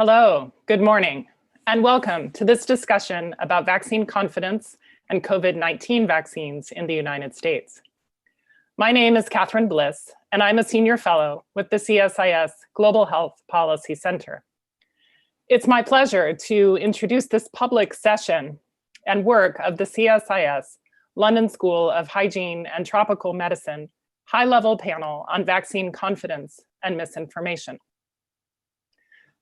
Hello, good morning, and welcome to this discussion about vaccine confidence and COVID-19 vaccines in the United States. My name is Katherine Bliss, and I'm a senior fellow with the CSIS Global Health Policy Center. It's my pleasure to introduce this public session and work of the CSIS London School of Hygiene and Tropical Medicine high-level panel on vaccine confidence and misinformation.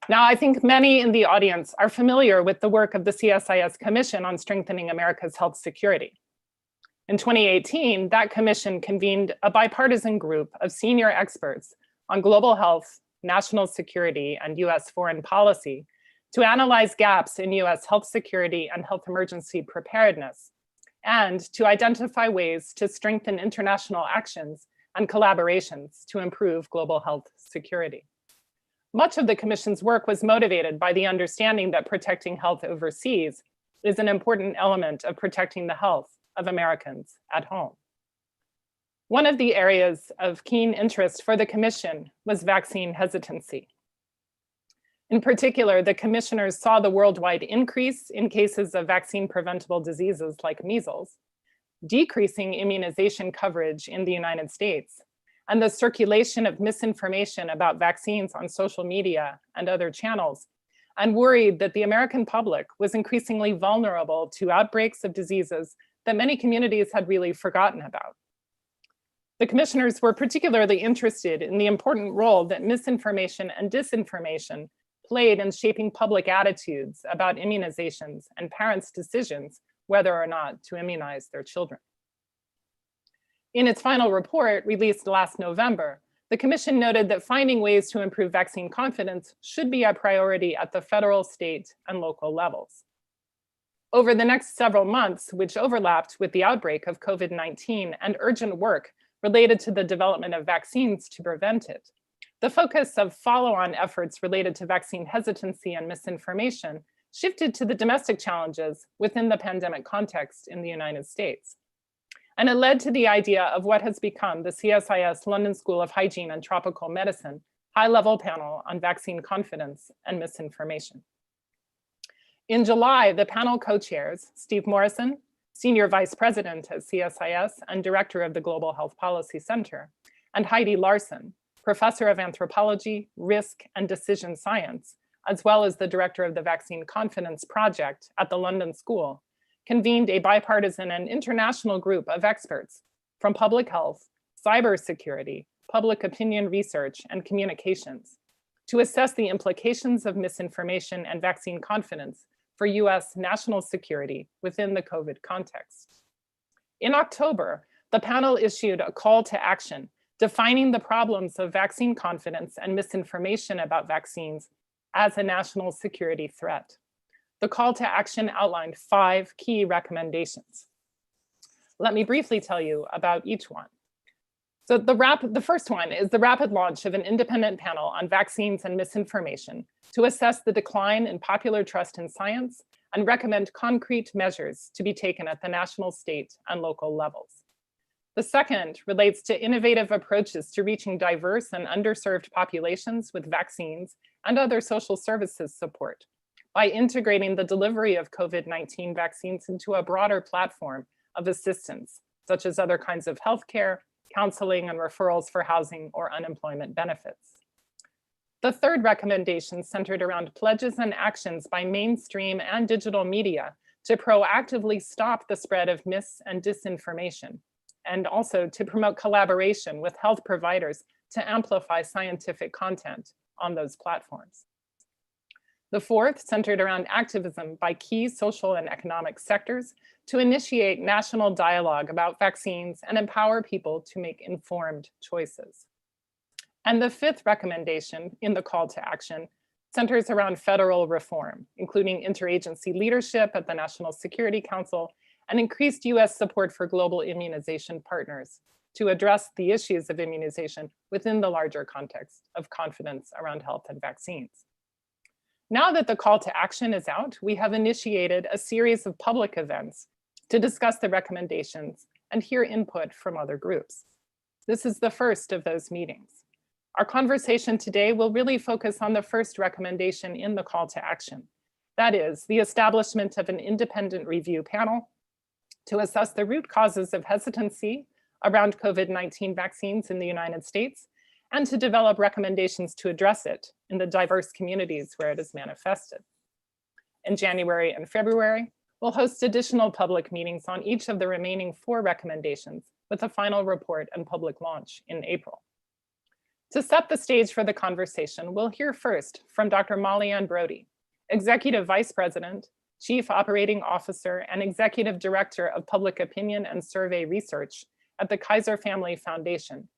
Now, I think many in the audience are familiar with the work of the CSIS Commission on Strengthening America's Health Security. In 2018, that commission convened a bipartisan group of senior experts on global health, national security, and US foreign policy to analyze gaps in US health security and health emergency preparedness, and to identify ways to strengthen international actions and collaborations to improve global health security. Much of the Commission's work was motivated by the understanding that protecting health overseas is an important element of protecting the health of Americans at home. One of the areas of keen interest for the Commission was vaccine hesitancy. In particular, the commissioners saw the worldwide increase in cases of vaccine-preventable diseases like measles, decreasing immunization coverage in the United States, and the circulation of misinformation about vaccines on social media and other channels, and worried that the American public was increasingly vulnerable to outbreaks of diseases that many communities had really forgotten about. The commissioners were particularly interested in the important role that misinformation and disinformation played in shaping public attitudes about immunizations and parents' decisions whether or not to immunize their children. In its final report, released last November, the Commission noted that finding ways to improve vaccine confidence should be a priority at the federal, state, and local levels. Over the next several months, which overlapped with the outbreak of COVID-19 and urgent work related to the development of vaccines to prevent it, the focus of follow-on efforts related to vaccine hesitancy and misinformation shifted to the domestic challenges within the pandemic context in the United States. And it led to the idea of what has become the CSIS London School of Hygiene and Tropical Medicine high-level panel on vaccine confidence and misinformation. In July, the panel co-chairs, Steve Morrison, Senior Vice President at CSIS and Director of the Global Health Policy Center, and Heidi Larson, Professor of Anthropology, Risk, and Decision Science, as well as the Director of the Vaccine Confidence Project at the London School, convened a bipartisan and international group of experts from public health, cybersecurity, public opinion research, and communications to assess the implications of misinformation and vaccine confidence for US national security within the COVID context. In October, the panel issued a call to action defining the problems of vaccine confidence and misinformation about vaccines as a national security threat. The call to action outlined 5 key recommendations. Let me briefly tell you about each one. So the first one is the rapid launch of an independent panel on vaccines and misinformation to assess the decline in popular trust in science and recommend concrete measures to be taken at the national, state, and local levels. The second relates to innovative approaches to reaching diverse and underserved populations with vaccines and other social services support, by integrating the delivery of COVID-19 vaccines into a broader platform of assistance, such as other kinds of healthcare, counseling, and referrals for housing or unemployment benefits. The third recommendation centered around pledges and actions by mainstream and digital media to proactively stop the spread of mis- and disinformation, and also to promote collaboration with health providers to amplify scientific content on those platforms. The fourth centered around activism by key social and economic sectors to initiate national dialogue about vaccines and empower people to make informed choices. And the fifth recommendation in the call to action centers around federal reform, including interagency leadership at the National Security Council and increased US support for global immunization partners to address the issues of immunization within the larger context of confidence around health and vaccines. Now that the call to action is out, we have initiated a series of public events to discuss the recommendations and hear input from other groups. This is the first of those meetings. Our conversation today will really focus on the first recommendation in the call to action. That is, the establishment of an independent review panel to assess the root causes of hesitancy around COVID-19 vaccines in the United States and to develop recommendations to address it in the diverse communities where it is manifested. In January and February, we'll host additional public meetings on each of the remaining 4 recommendations with a final report and public launch in April. To set the stage for the conversation, we'll hear first from Dr. Mollyann Brodie, Executive Vice President, Chief Operating Officer, and Executive Director of Public Opinion and Survey Research at the Kaiser Family Foundation,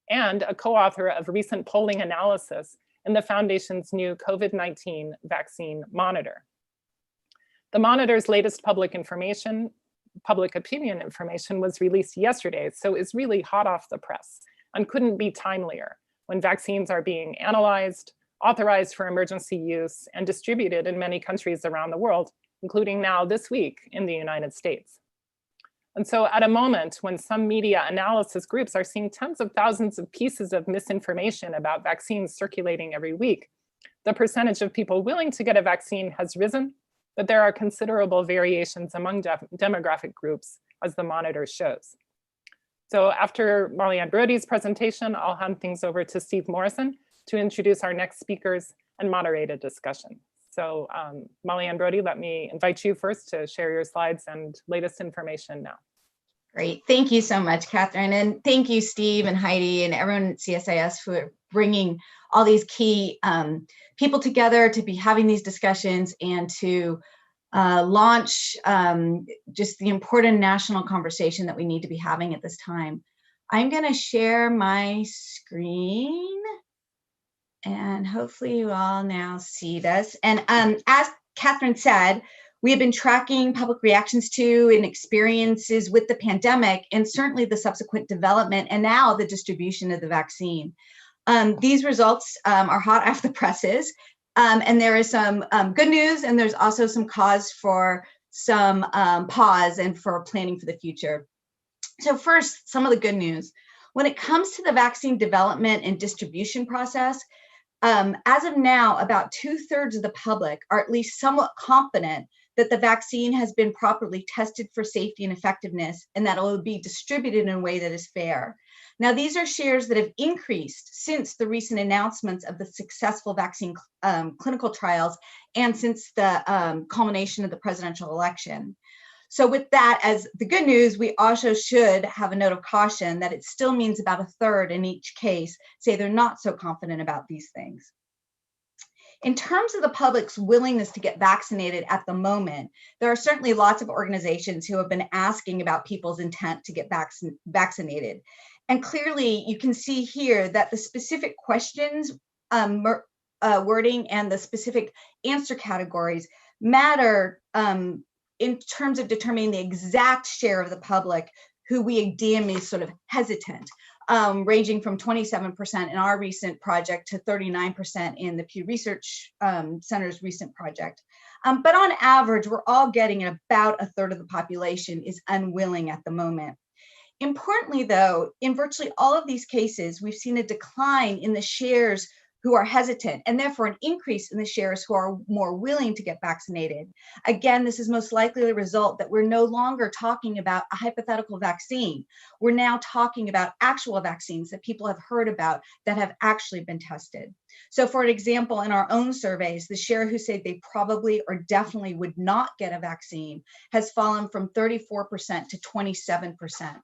and a co-author of recent polling analysis in the Foundation's new COVID-19 vaccine monitor. The monitor's latest public opinion information was released yesterday, so is really hot off the press and couldn't be timelier when vaccines are being analyzed, authorized for emergency use, and distributed in many countries around the world, including now this week in the United States. And so at a moment when some media analysis groups are seeing tens of thousands of pieces of misinformation about vaccines circulating every week, the percentage of people willing to get a vaccine has risen, but there are considerable variations among demographic groups, as the monitor shows. So after Mollyann Brodie's presentation, I'll hand things over to Steve Morrison to introduce our next speakers and moderate a discussion. So Mollyann Brodie, let me invite you first to share your slides and latest information now. Great, thank you so much, Catherine. And thank you, Steve and Heidi and everyone at CSIS for bringing all these key people together to be having these discussions and to launch just the important national conversation that we need to be having at this time. I'm going to share my screen and hopefully you all now see this. And as Catherine said, we have been tracking public reactions to and experiences with the pandemic and certainly the subsequent development and now the distribution of the vaccine. These results are hot off the presses. And there is some good news, and there's also some cause for some pause and for planning for the future. So first, some of the good news. When it comes to the vaccine development and distribution process, as of now, about 2/3 of the public are at least somewhat confident that the vaccine has been properly tested for safety and effectiveness and that it will be distributed in a way that is fair. Now, these are shares that have increased since the recent announcements of the successful vaccine clinical trials and since the culmination of the presidential election. So with that as the good news, we also should have a note of caution that it still means about 1/3 in each case say they're not so confident about these things. In terms of the public's willingness to get vaccinated at the moment, there are certainly lots of organizations who have been asking about people's intent to get vaccinated. And clearly, you can see here that the specific questions wording and the specific answer categories matter in terms of determining the exact share of the public who we deem is sort of hesitant, ranging from 27% in our recent project to 39% in the Pew Research Center's recent project. But on average, we're all getting about 1/3 of the population is unwilling at the moment. Importantly, though, in virtually all of these cases, we've seen a decline in the shares who are hesitant, and therefore an increase in the shares who are more willing to get vaccinated. Again, this is most likely the result that we're no longer talking about a hypothetical vaccine. We're now talking about actual vaccines that people have heard about that have actually been tested. So for example, in our own surveys, the share who say they probably or definitely would not get a vaccine has fallen from 34% to 27%.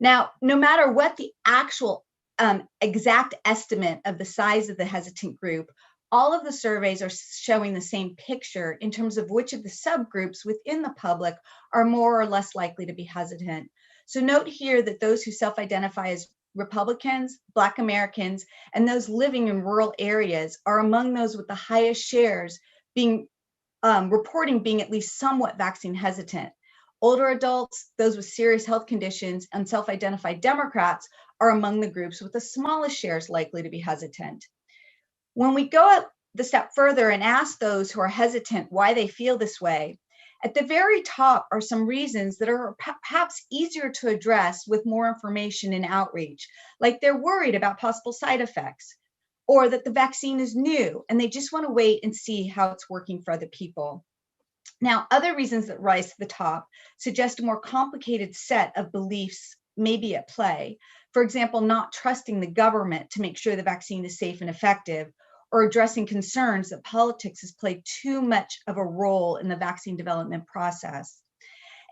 Now, no matter what the actual exact estimate of the size of the hesitant group, all of the surveys are showing the same picture in terms of which of the subgroups within the public are more or less likely to be hesitant. So note here that those who self-identify as Republicans, Black Americans, and those living in rural areas are among those with the highest shares being reporting being at least somewhat vaccine hesitant. Older adults, those with serious health conditions, and self-identified Democrats are among the groups with the smallest shares likely to be hesitant. When we go the step further and ask those who are hesitant why they feel this way, At the very top are some reasons that are perhaps easier to address with more information and outreach, like they're worried about possible side effects, or that the vaccine is new and they just want to wait and see how it's working for other people. Now, other reasons that rise to the top suggest a more complicated set of beliefs may be at play. For example, not trusting the government to make sure the vaccine is safe and effective, or addressing concerns that politics has played too much of a role in the vaccine development process.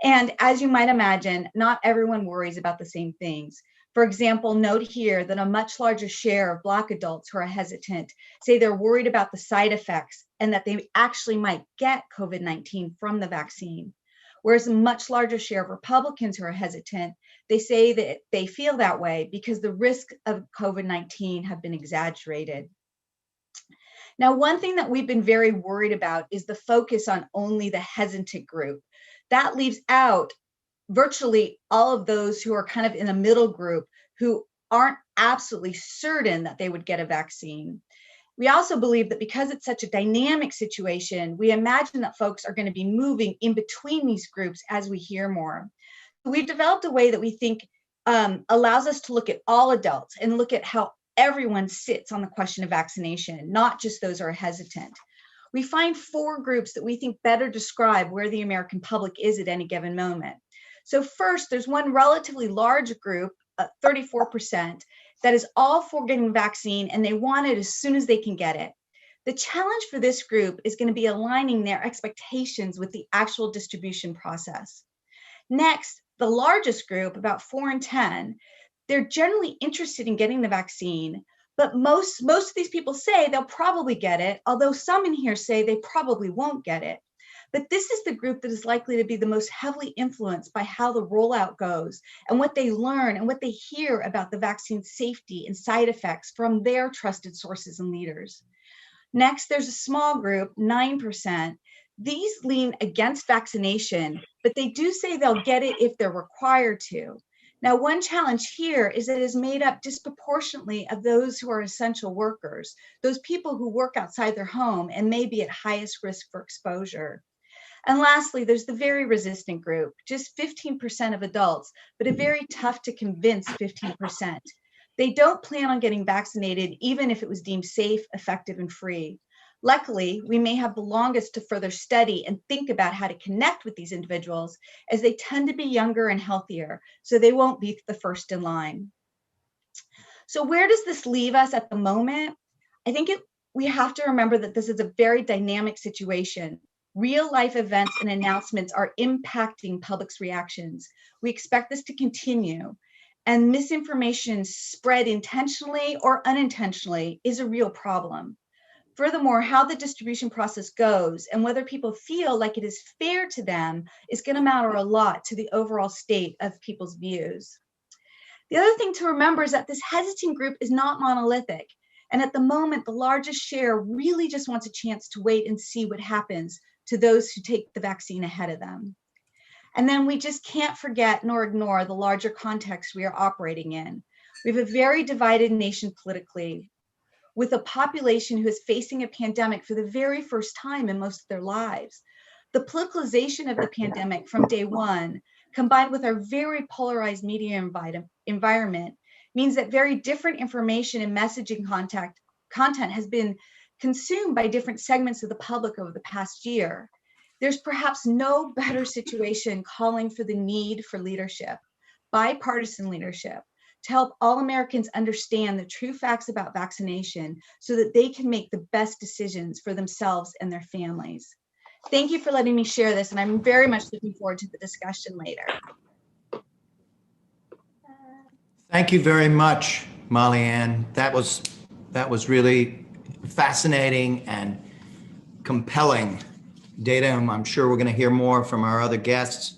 And as you might imagine, not everyone worries about the same things. For example, note here that a much larger share of Black adults who are hesitant say they're worried about the side effects and that they actually might get COVID-19 from the vaccine. Whereas a much larger share of Republicans who are hesitant, they say that they feel that way because the risks of COVID-19 have been exaggerated. Now, one thing that we've been very worried about is the focus on only the hesitant group. That leaves out virtually all of those who are kind of in a middle group who aren't absolutely certain that they would get a vaccine. We also believe that because it's such a dynamic situation, we imagine that folks are going to be moving in between these groups as we hear more. We've developed a way that we think allows us to look at all adults and look at how everyone sits on the question of vaccination, not just those who are hesitant. We find 4 groups that we think better describe where the American public is at any given moment. So first, there's one relatively large group, 34%, that is all for getting vaccine and they want it as soon as they can get it. The challenge for this group is going to be aligning their expectations with the actual distribution process. Next, the largest group, about 4 in 10, they're generally interested in getting the vaccine, but most of these people say they'll probably get it, although some in here say they probably won't get it. But this is the group that is likely to be the most heavily influenced by how the rollout goes and what they learn and what they hear about the vaccine's safety and side effects from their trusted sources and leaders. Next, there's a small group, 9%. These lean against vaccination, but they do say they'll get it if they're required to. Now, one challenge here is that it is made up disproportionately of those who are essential workers, those people who work outside their home and may be at highest risk for exposure. And lastly, there's the very resistant group, just 15% of adults, but a very tough to convince 15%. They don't plan on getting vaccinated, even if it was deemed safe, effective, and free. Luckily, we may have the longest to further study and think about how to connect with these individuals, as they tend to be younger and healthier, so they won't be the first in line. So where does this leave us at the moment? I think we have to remember that this is a very dynamic situation. Real life events and announcements are impacting public's reactions. We expect this to continue, and misinformation spread intentionally or unintentionally is a real problem. Furthermore, how the distribution process goes and whether people feel like it is fair to them is going to matter a lot to the overall state of people's views. The other thing to remember is that this hesitant group is not monolithic. And at the moment, the largest share really just wants a chance to wait and see what happens to those who take the vaccine ahead of them. And then we just can't forget nor ignore the larger context we are operating in. We have a very divided nation politically, with a population who is facing a pandemic for the very first time in most of their lives. The politicalization of the pandemic from day one, combined with our very polarized media environment, means that very different information and messaging content has been consumed by different segments of the public over the past year. There's perhaps no better situation calling for the need for leadership, bipartisan leadership, to help all Americans understand the true facts about vaccination so that they can make the best decisions for themselves and their families. Thank you for letting me share this, and I'm very much looking forward to the discussion later. Thank you very much, Mollyann. That was really fascinating and compelling data, and I'm sure we're going to hear more from our other guests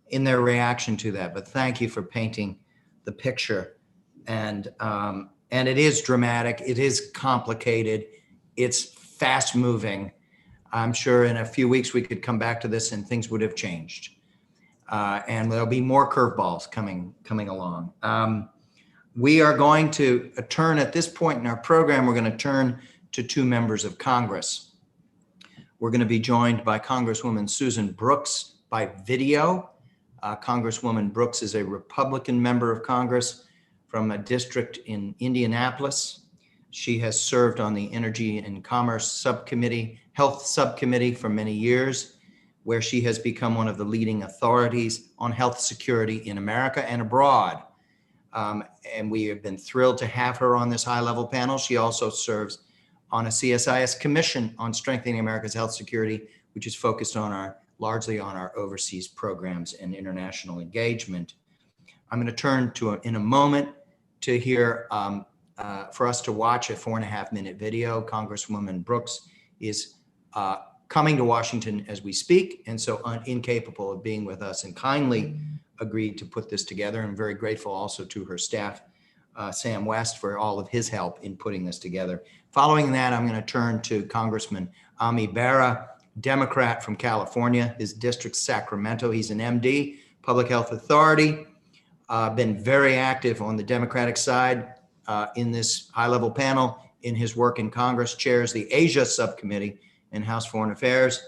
in their reaction to that. But thank you for painting the picture, and it is dramatic. It is complicated. It's fast moving. I'm sure in a few weeks we could come back to this and things would have changed, and there'll be more curveballs coming along. We are going to turn at this point in our program. We're going to turn to 2 members of Congress. We're going to be joined by Congresswoman Susan Brooks by video. Congresswoman Brooks is a Republican member of Congress from a district in Indianapolis. She has served on the Energy and Commerce Subcommittee, Health Subcommittee for many years, where she has become one of the leading authorities on health security in America and abroad. And we have been thrilled to have her on this high-level panel. She also serves on a CSIS commission on strengthening America's health security, which is focused on largely on our overseas programs and international engagement. I'm going to turn to in a moment to hear for us to watch a 4.5-minute video. Congresswoman Brooks is coming to Washington as we speak, and so incapable of being with us, and kindly agreed to put this together. I'm very grateful also to her staff, Sam West, for all of his help in putting this together. Following that, I'm going to turn to Congressman Ami Bera, Democrat from California, his district Sacramento. He's an MD, public health authority, been very active on the Democratic side in this high-level panel in his work in Congress, chairs the Asia Subcommittee in House Foreign Affairs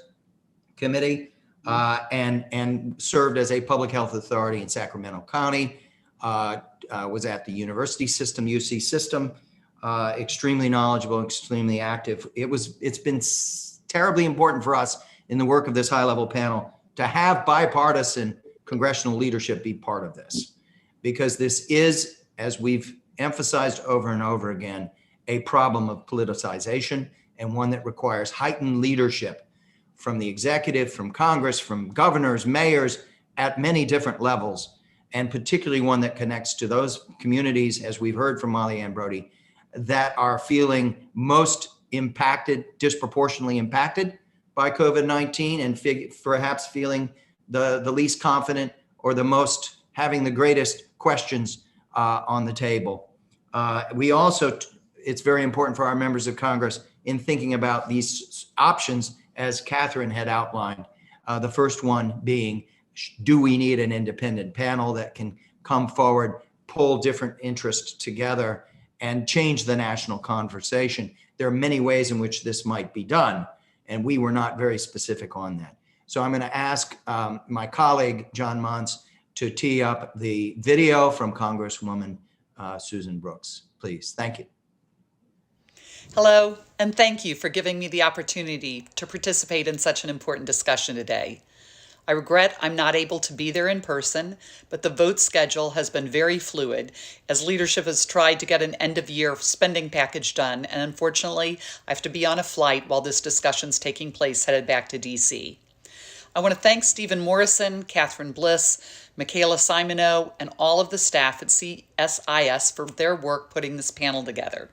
Committee, and served as a public health authority in Sacramento County, was at the university system, UC system, extremely knowledgeable, extremely active. It's been terribly important for us in the work of this high-level panel to have bipartisan congressional leadership be part of this, because this is, as we've emphasized over and over again, a problem of politicization, and one that requires heightened leadership from the executive, from Congress, from governors, mayors, at many different levels, and particularly one that connects to those communities, as we've heard from Mollyann Brodie, that are feeling most impacted, disproportionately impacted by COVID-19, and perhaps feeling the least confident or the most having the greatest questions on the table. We also, it's very important for our members of Congress in thinking about these options, as Katherine had outlined. The first one being, do we need an independent panel that can come forward, pull different interests together, and change the national conversation? There are many ways in which this might be done, and we were not very specific on that. So I'm going to ask my colleague, John Mons, to tee up the video from Congresswoman Susan Brooks. Please. Thank you. Hello, and thank you for giving me the opportunity to participate in such an important discussion today. I regret I'm not able to be there in person, but the vote schedule has been very fluid as leadership has tried to get an end-of-year spending package done, and unfortunately, I have to be on a flight while this discussion's taking place headed back to D.C. I want to thank Stephen Morrison, Catherine Bliss, Michaela Simoneau, and all of the staff at CSIS for their work putting this panel together.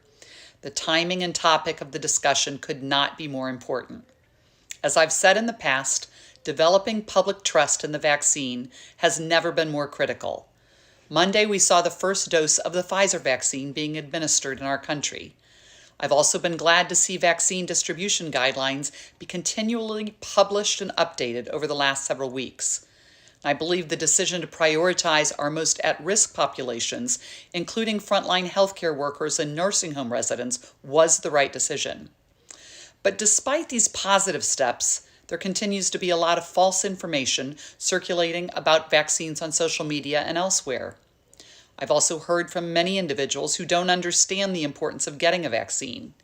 The timing and topic of the discussion could not be more important. As I've said in the past, developing public trust in the vaccine has never been more critical. Monday, we saw the first dose of the Pfizer vaccine being administered in our country. I've also been glad to see vaccine distribution guidelines be continually published and updated over the last several weeks. I believe the decision to prioritize our most at-risk populations, including frontline healthcare workers and nursing home residents, was the right decision. But despite these positive steps, there continues to be a lot of false information circulating about vaccines on social media and elsewhere. I've also heard from many individuals who don't understand the importance of getting a vaccine.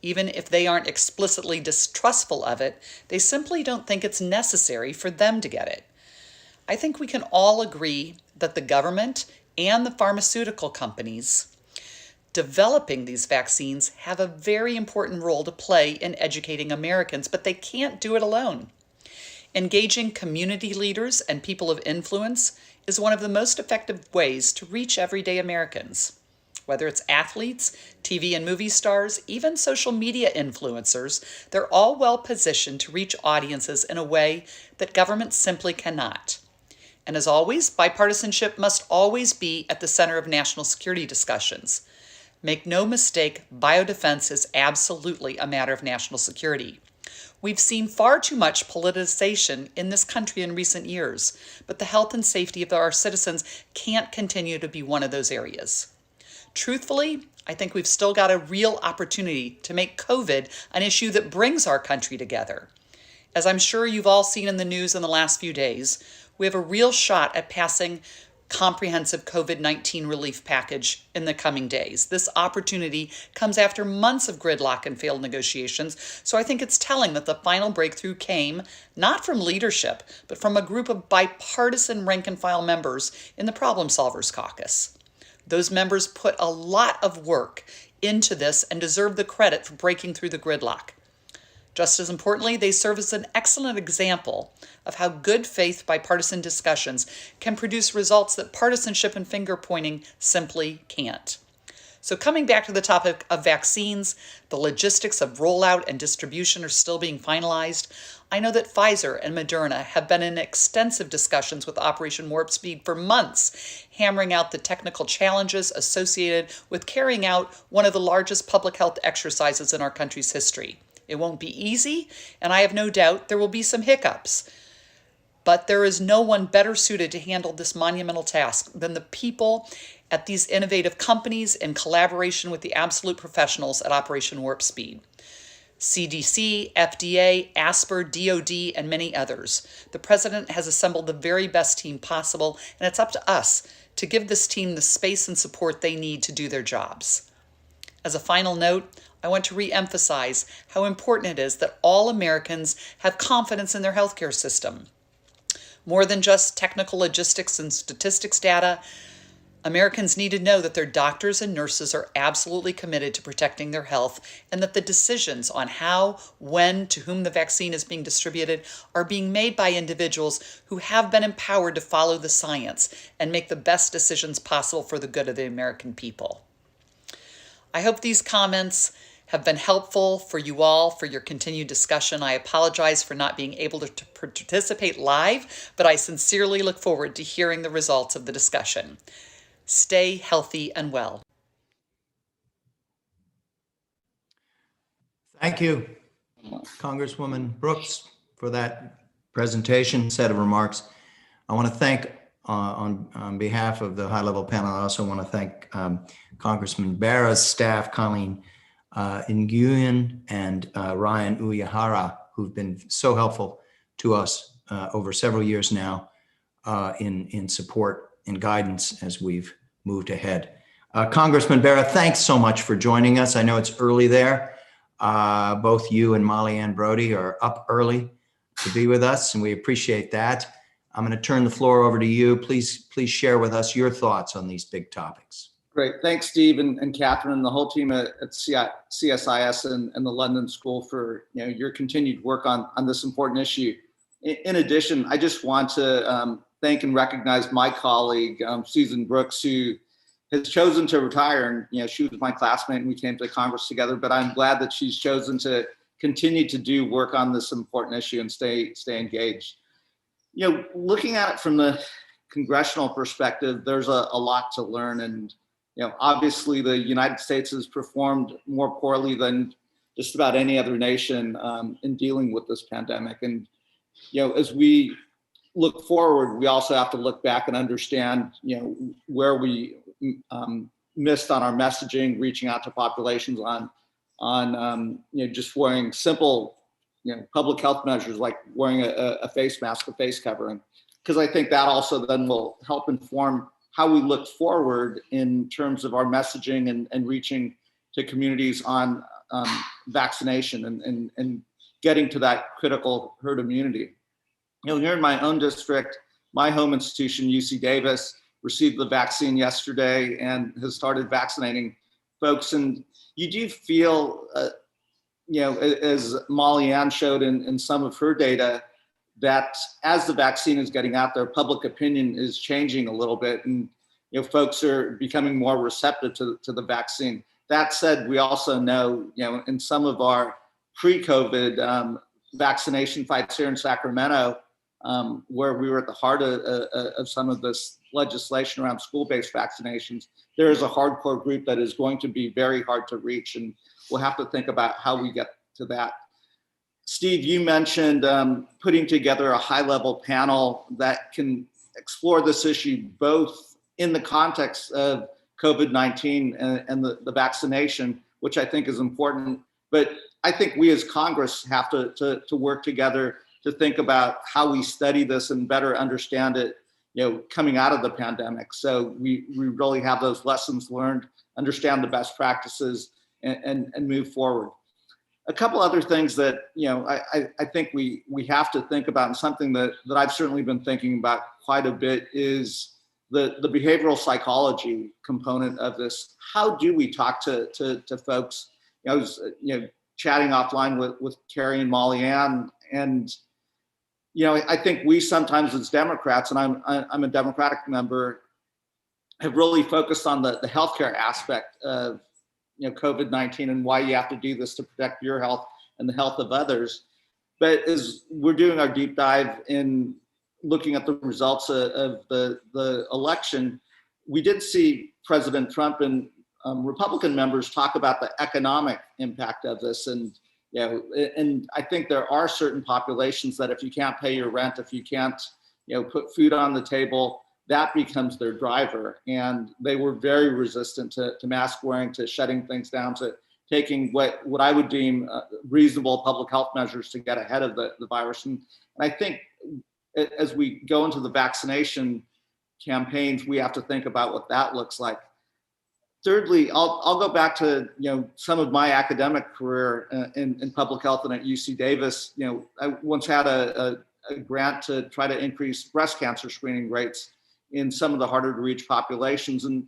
Even if they aren't explicitly distrustful of it, they simply don't think it's necessary for them to get it. I think we can all agree that the government and the pharmaceutical companies developing these vaccines have a very important role to play in educating Americans, but they can't do it alone. Engaging community leaders and people of influence is one of the most effective ways to reach everyday Americans. Whether it's athletes, TV and movie stars, even social media influencers, they're all well positioned to reach audiences in a way that government simply cannot. And as always, bipartisanship must always be at the center of national security discussions. Make no mistake, biodefense is absolutely a matter of national security. We've seen far too much politicization in this country in recent years, but the health and safety of our citizens can't continue to be one of those areas. Truthfully, I think we've still got a real opportunity to make COVID an issue that brings our country together. As I'm sure you've all seen in the news in the last few days, we have a real shot at passing comprehensive COVID-19 relief package in the coming days. This opportunity comes after months of gridlock and failed negotiations, so I think it's telling that the final breakthrough came not from leadership, but from a group of bipartisan rank-and-file members in the Problem Solvers Caucus. Those members put a lot of work into this and deserve the credit for breaking through the gridlock. Just as importantly, they serve as an excellent example of how good faith bipartisan discussions can produce results that partisanship and finger pointing simply can't. So coming back to the topic of vaccines, the logistics of rollout and distribution are still being finalized. I know that Pfizer and Moderna have been in extensive discussions with Operation Warp Speed for months, hammering out the technical challenges associated with carrying out one of the largest public health exercises in our country's history. It won't be easy, and I have no doubt there will be some hiccups. But there is no one better suited to handle this monumental task than the people at these innovative companies in collaboration with the absolute professionals at Operation Warp Speed. CDC, FDA, ASPR, DOD, and many others. The president has assembled the very best team possible, and it's up to us to give this team the space and support they need to do their jobs. As a final note, I want to re-emphasize how important it is that all Americans have confidence in their healthcare system. More than just technical logistics and statistics data, Americans need to know that their doctors and nurses are absolutely committed to protecting their health and that the decisions on how, when, to whom the vaccine is being distributed are being made by individuals who have been empowered to follow the science and make the best decisions possible for the good of the American people. I hope these comments have been helpful for you all for your continued discussion. I apologize for not being able to participate live, but I sincerely look forward to hearing the results of the discussion. Stay healthy and well. Thank you, Congresswoman Brooks, for that presentation, set of remarks. I want to thank, on behalf of the high-level panel, I also want to thank Congressman Bera's staff, Colleen Nguyen and Ryan Uyehara, who've been so helpful to us over several years now in support and guidance as we've moved ahead. Congressman Bera, thanks so much for joining us. I know it's early there. Both you and Mollyann Brodie are up early to be with us, and we appreciate that. I'm going to turn the floor over to you. Please share with us your thoughts on these big topics. Great. Thanks, Steve and Katherine and the whole team at CSIS and the London School for your continued work on this important issue. In addition, I just want to thank and recognize my colleague, Susan Brooks, who has chosen to retire. And she was my classmate and we came to Congress together, but I'm glad that she's chosen to continue to do work on this important issue and stay engaged. Looking at it from the congressional perspective, there's a lot to learn. And obviously the United States has performed more poorly than just about any other nation in dealing with this pandemic. And, as we look forward, we also have to look back and understand, where we missed on our messaging, reaching out to populations on just wearing simple, public health measures like wearing a face mask, a face covering, because I think that also then will help inform how we look forward in terms of our messaging and reaching to communities on vaccination and getting to that critical herd immunity. Here in my own district, my home institution, UC Davis, received the vaccine yesterday and has started vaccinating folks. And you do feel, as Mollyann showed in some of her data, that as the vaccine is getting out there, public opinion is changing a little bit, and folks are becoming more receptive to the vaccine. That said, we also know, in some of our pre-COVID vaccination fights here in Sacramento, where we were at the heart of some of this legislation around school-based vaccinations, there is a hardcore group that is going to be very hard to reach, and we'll have to think about how we get to that. Steve, you mentioned putting together a high-level panel that can explore this issue both in the context of COVID-19 and the vaccination, which I think is important, but I think we as Congress have to work together to think about how we study this and better understand it, coming out of the pandemic. So we really have those lessons learned, understand the best practices, and move forward. A couple other things that I think we have to think about, and something that I've certainly been thinking about quite a bit, is the behavioral psychology component of this. How do we talk to folks? I was chatting offline with Cary and Mollyann, and I think we sometimes as Democrats, and I'm a Democratic member, have really focused on the healthcare aspect of COVID-19 and why you have to do this to protect your health and the health of others. But as we're doing our deep dive in looking at the results of the election, we did see President Trump and Republican members talk about the economic impact of this. And and I think there are certain populations that if you can't pay your rent, if you can't put food on the table, that becomes their driver. And they were very resistant to mask wearing, to shutting things down, to taking what I would deem reasonable public health measures to get ahead of the virus. And I think as we go into the vaccination campaigns, we have to think about what that looks like. Thirdly, I'll go back to some of my academic career in public health and at UC Davis. I once had a grant to try to increase breast cancer screening rates in some of the harder to reach populations. And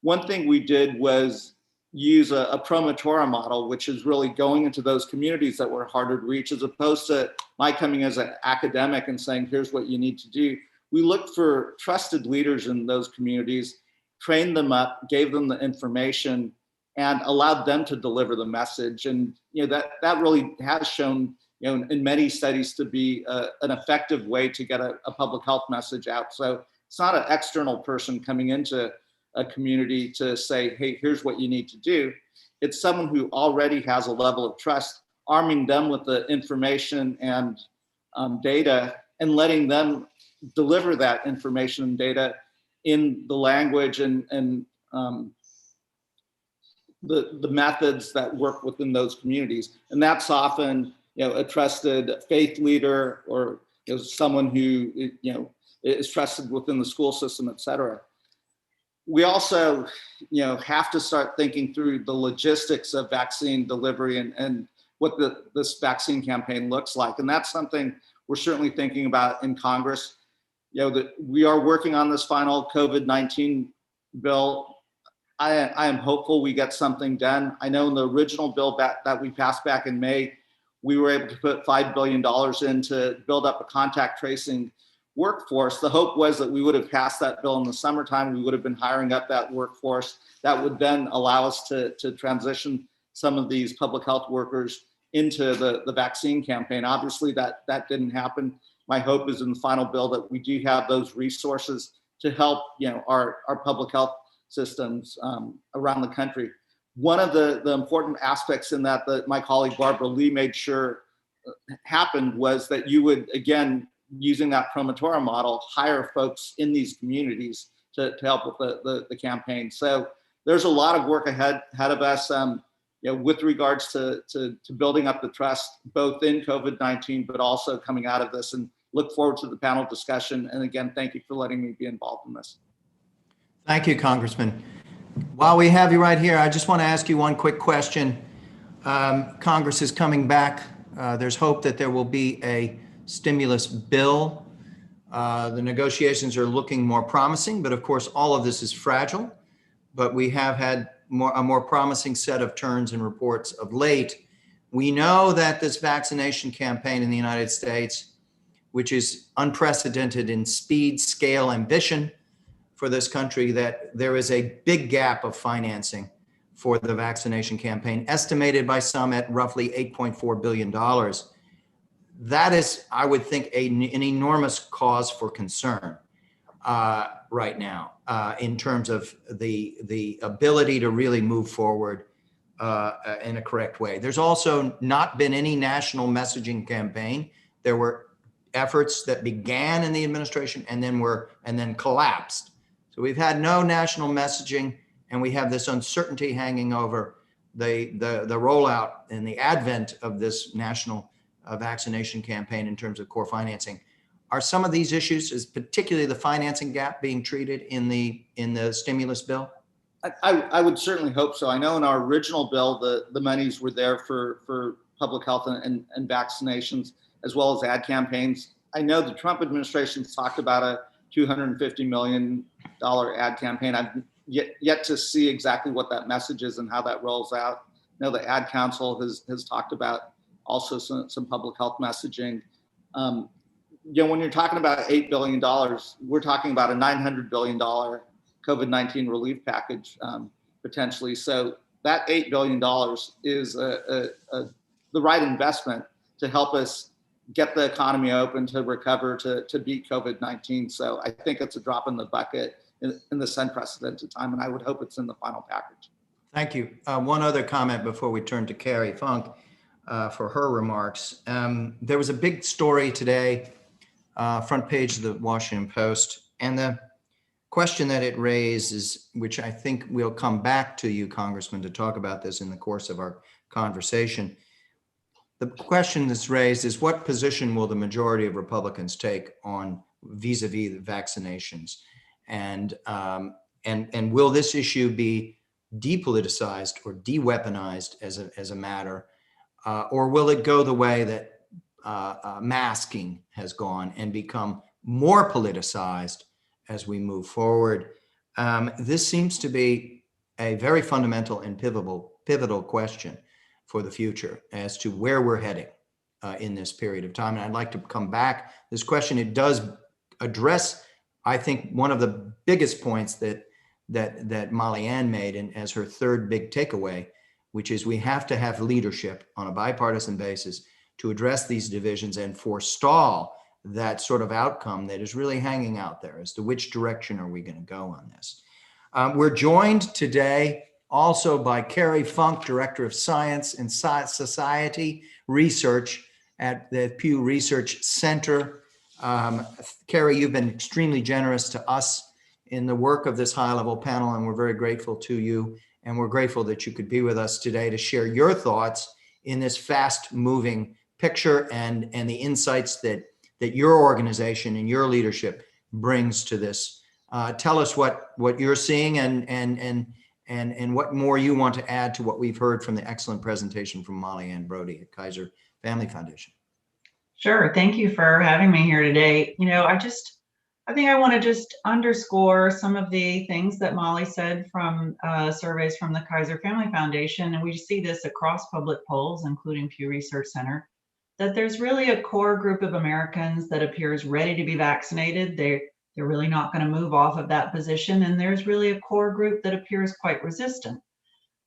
one thing we did was use a promotora model, which is really going into those communities that were harder to reach, as opposed to my coming as an academic and saying, here's what you need to do. We looked for trusted leaders in those communities, trained them up, gave them the information, and allowed them to deliver the message. And that really has shown in many studies to be an effective way to get a public health message out. So it's not an external person coming into a community to say, hey, here's what you need to do. It's someone who already has a level of trust, arming them with the information and data, and letting them deliver that information and data in the language and the methods that work within those communities. And that's often a trusted faith leader, or someone who is trusted within the school system, et cetera. We also have to start thinking through the logistics of vaccine delivery and what this vaccine campaign looks like. And that's something we're certainly thinking about in Congress. That we are working on this final COVID-19 bill. I am hopeful we get something done. I know in the original bill that we passed back in May, we were able to put $5 billion in to build up a contact tracing workforce. The hope was that we would have passed that bill in the summertime. We would have been hiring up that workforce. That would then allow us to transition some of these public health workers into the vaccine campaign. Obviously, that didn't happen. My hope is in the final bill that we do have those resources to help our public health systems around the country. One of the important aspects in that my colleague Barbara Lee made sure happened was that you would, again, using that promotora model, hire folks in these communities to help with the campaign. So there's a lot of work ahead of us with regards to building up the trust, both in COVID-19, but also coming out of this, and look forward to the panel discussion. And again, thank you for letting me be involved in this. Thank you, Congressman. While we have you right here, I just want to ask you one quick question. Congress is coming back. There's hope that there will be a stimulus bill. The negotiations are looking more promising, but of course, all of this is fragile. But we have had a more promising set of turns and reports of late. We know that this vaccination campaign in the United States, which is unprecedented in speed, scale, ambition for this country, that there is a big gap of financing for the vaccination campaign, estimated by some at roughly $8.4 billion. That is, I would think, an enormous cause for concern right now in terms of the ability to really move forward in a correct way. There's also not been any national messaging campaign. There were efforts that began in the administration and then collapsed. So we've had no national messaging, and we have this uncertainty hanging over the rollout and the advent of this national vaccination campaign in terms of core financing. Are some of these issues, is particularly the financing gap, being treated in the stimulus bill? I would certainly hope so. I know in our original bill, the monies were there for public health and vaccinations, as well as ad campaigns. I know the Trump administration's talked about a $250 million ad campaign. I've yet to see exactly what that message is and how that rolls out. I know the Ad Council has talked about also some public health messaging. When you're talking about $8 billion, we're talking about a $900 billion COVID-19 relief package potentially. So that $8 billion is the right investment to help us get the economy open, to recover, to beat COVID-19. So I think it's a drop in the bucket in this unprecedented time, and I would hope it's in the final package. Thank you. One other comment before we turn to Cary Funk for her remarks. There was a big story today, front page of the Washington Post, and the question that it raises, which I think we'll come back to you, Congressman, to talk about this in the course of our conversation. The question that's raised is, what position will the majority of Republicans take on vis-a-vis the vaccinations? And will this issue be depoliticized or de-weaponized as a matter, or will it go the way that masking has gone and become more politicized as we move forward? This seems to be a very fundamental and pivotal question for the future as to where we're heading in this period of time. And I'd like to come back. This question, it does address, I think, one of the biggest points that Mollyann made, and as her third big takeaway, which is we have to have leadership on a bipartisan basis to address these divisions and forestall that sort of outcome that is really hanging out there as to which direction are we going to go on this. We're joined today also by Cary Funk, Director of Science and Society Research at the Pew Research Center. Cary, you've been extremely generous to us in the work of this high-level panel, and we're very grateful to you. And we're grateful that you could be with us today to share your thoughts in this fast-moving picture and the insights that your organization and your leadership brings to this. Tell us what you're seeing and what more you want to add to what we've heard from the excellent presentation from Mollyann Brodie at Kaiser Family Foundation. Sure. Thank you for having me here today. I think I want to just underscore some of the things that Molly said from surveys from the Kaiser Family Foundation, and we see this across public polls, including Pew Research Center, that there's really a core group of Americans that appears ready to be vaccinated. They're really not going to move off of that position, and there's really a core group that appears quite resistant.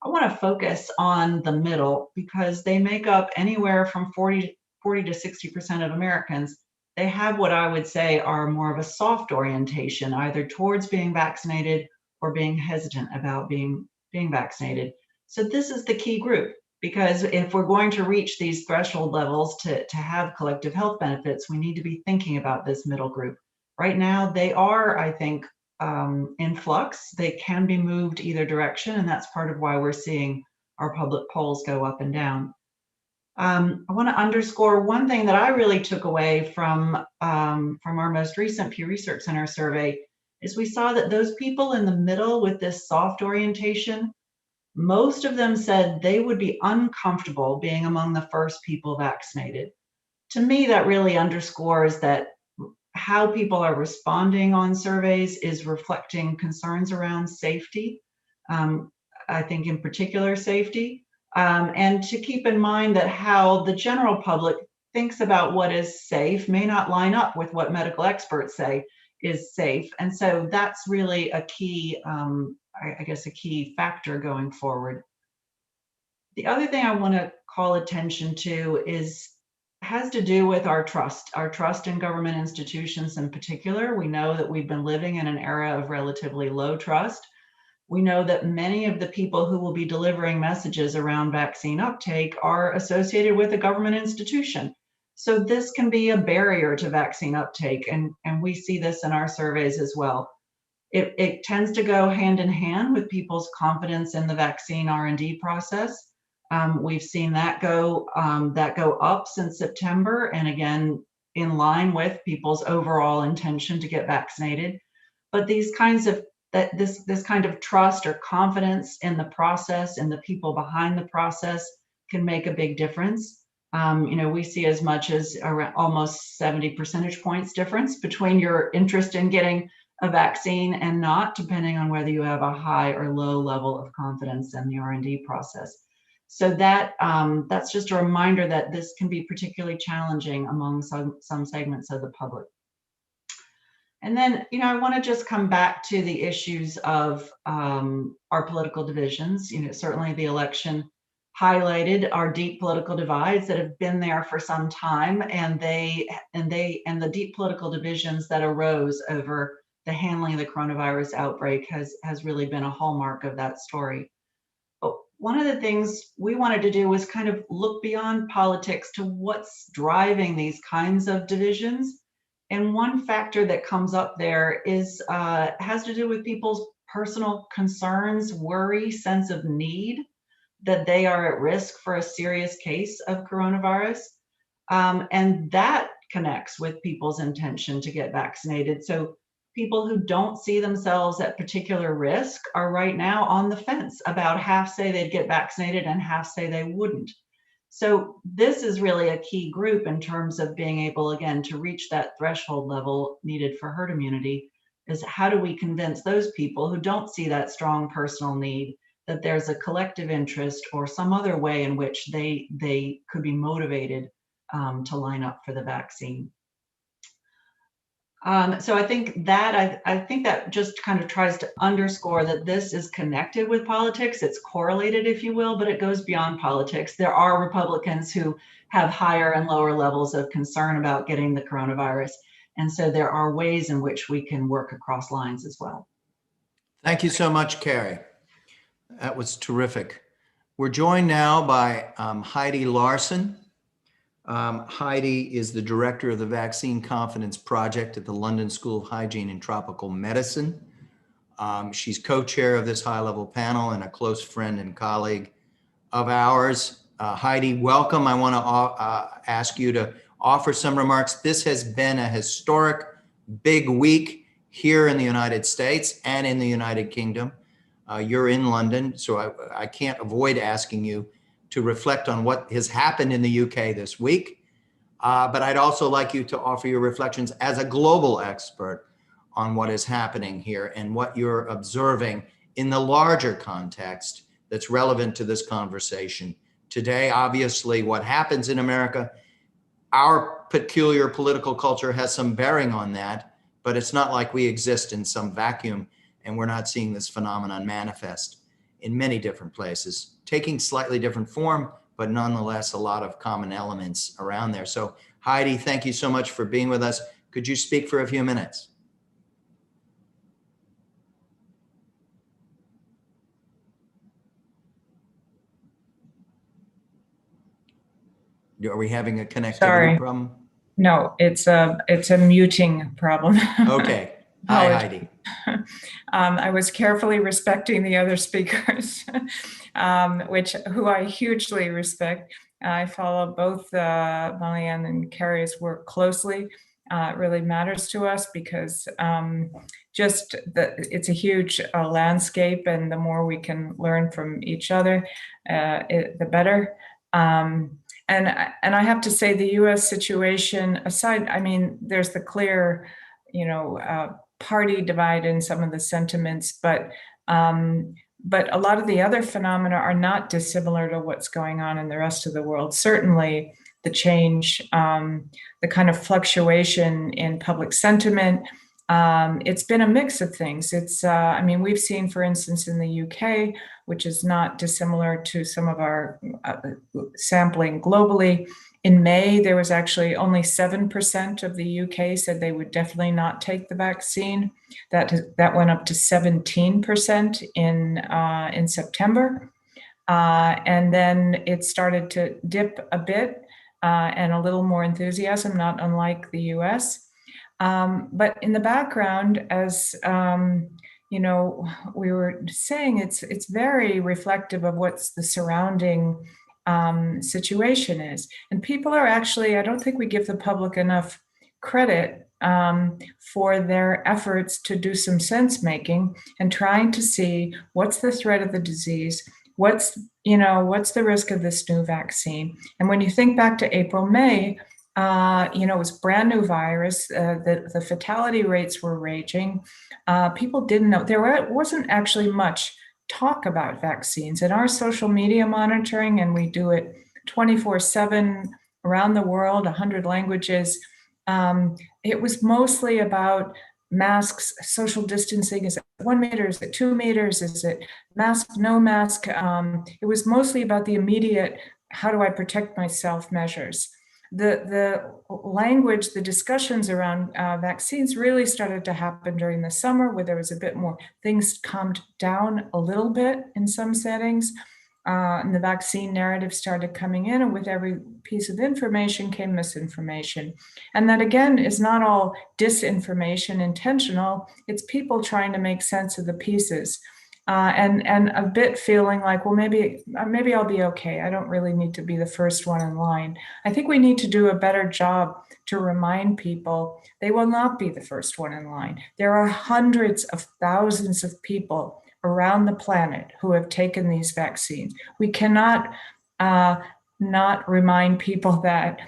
I want to focus on the middle because they make up anywhere from 40 to 60% of Americans. They have what I would say are more of a soft orientation, either towards being vaccinated or being hesitant about being vaccinated. So this is the key group, because if we're going to reach these threshold levels to have collective health benefits, we need to be thinking about this middle group. Right now, they are, I think, in flux. They can be moved either direction, and that's part of why we're seeing our public polls go up and down. I want to underscore one thing that I really took away from our most recent Pew Research Center survey is we saw that those people in the middle with this soft orientation, most of them said they would be uncomfortable being among the first people vaccinated. To me, that really underscores that how people are responding on surveys is reflecting concerns around safety. I think in particular safety. And to keep in mind that how the general public thinks about what is safe may not line up with what medical experts say is safe. And so that's really a key, I guess, a key factor going forward. The other thing I want to call attention to has to do with our trust in government institutions in particular. We know that we've been living in an era of relatively low trust. We know that many of the people who will be delivering messages around vaccine uptake are associated with a government institution. So this can be a barrier to vaccine uptake, and we see this in our surveys as well. It tends to go hand in hand with people's confidence in the vaccine R&D process. We've seen that go up since September, and again, in line with people's overall intention to get vaccinated. But these kinds of this kind of trust or confidence in the process and the people behind the process can make a big difference. We see as much as around almost 70 percentage points difference between your interest in getting a vaccine and not, depending on whether you have a high or low level of confidence in the R&D process. So that's just a reminder that this can be particularly challenging among some segments of the public. And then, I want to just come back to the issues of our political divisions. Certainly the election highlighted our deep political divides that have been there for some time, and the deep political divisions that arose over the handling of the coronavirus outbreak has really been a hallmark of that story. But one of the things we wanted to do was kind of look beyond politics to what's driving these kinds of divisions. And one factor that comes up there is has to do with people's personal concerns, worry, sense of need, that they are at risk for a serious case of coronavirus. And that connects with people's intention to get vaccinated. So people who don't see themselves at particular risk are right now on the fence. About half say they'd get vaccinated and half say they wouldn't. So this is really a key group in terms of being able, again, to reach that threshold level needed for herd immunity, is how do we convince those people who don't see that strong personal need that there's a collective interest or some other way in which they could be motivated to line up for the vaccine. So I think that just kind of tries to underscore that this is connected with politics. It's correlated, if you will, but it goes beyond politics. There are Republicans who have higher and lower levels of concern about getting the coronavirus. And so there are ways in which we can work across lines as well. Thank you so much, Cary. That was terrific. We're joined now by Heidi Larson. Heidi is the director of the Vaccine Confidence Project at the London School of Hygiene and Tropical Medicine. She's co-chair of this high-level panel and a close friend and colleague of ours. Heidi, welcome. I want to ask you to offer some remarks. This has been a historic big week here in the United States and in the United Kingdom. You're in London, so I can't avoid asking you to reflect on what has happened in the UK this week. But I'd also like you to offer your reflections as a global expert on what is happening here and what you're observing in the larger context that's relevant to this conversation today. Obviously, what happens in America, our peculiar political culture has some bearing on that, but it's not like we exist in some vacuum and we're not seeing this phenomenon manifest in many different places, taking slightly different form, but nonetheless a lot of common elements around there. So Heidi, thank you so much for being with us. Could you speak for a few minutes? Are we having a connectivity problem? No, it's a muting problem. Okay. Hi, Heidi. I was carefully respecting the other speakers, who I hugely respect. I follow both Mollyann and Cary's work closely. It really matters to us because it's a huge landscape, and the more we can learn from each other, the better. And I have to say, the U.S. situation aside, I mean, there's the clear, party divide in some of the sentiments, but a lot of the other phenomena are not dissimilar to what's going on in the rest of the world. Certainly, the change, the kind of fluctuation in public sentiment. It's been a mix of things. We've seen, for instance, in the UK, which is not dissimilar to some of our sampling globally. In May, there was actually only 7% of the UK said they would definitely not take the vaccine. That went up to 17% in September. And then it started to dip a bit and a little more enthusiasm, not unlike the US. But in the background, as you know, we were saying it's very reflective of what's the surrounding situation is. And people are actually, I don't think we give the public enough credit for their efforts to do some sense making and trying to see what's the threat of the disease, what's the risk of this new vaccine. And when you think back to April, May, it was brand new virus. The fatality rates were raging. People didn't know. There wasn't actually much talk about vaccines. In our social media monitoring, and we do it 24/7 around the world, 100 languages, it was mostly about masks, social distancing. Is it 1 meter? Is it 2 meters? Is it mask, no mask? It was mostly about the immediate, how do I protect myself measures. The language, the discussions around vaccines really started to happen during the summer, where there was a bit more, things calmed down a little bit in some settings. And the vaccine narrative started coming in, and with every piece of information came misinformation. And that, again, is not all disinformation intentional. It's people trying to make sense of the pieces. And a bit feeling like, well, maybe I'll be okay. I don't really need to be the first one in line. I think we need to do a better job to remind people they will not be the first one in line. There are hundreds of thousands of people around the planet who have taken these vaccines. We cannot not remind people that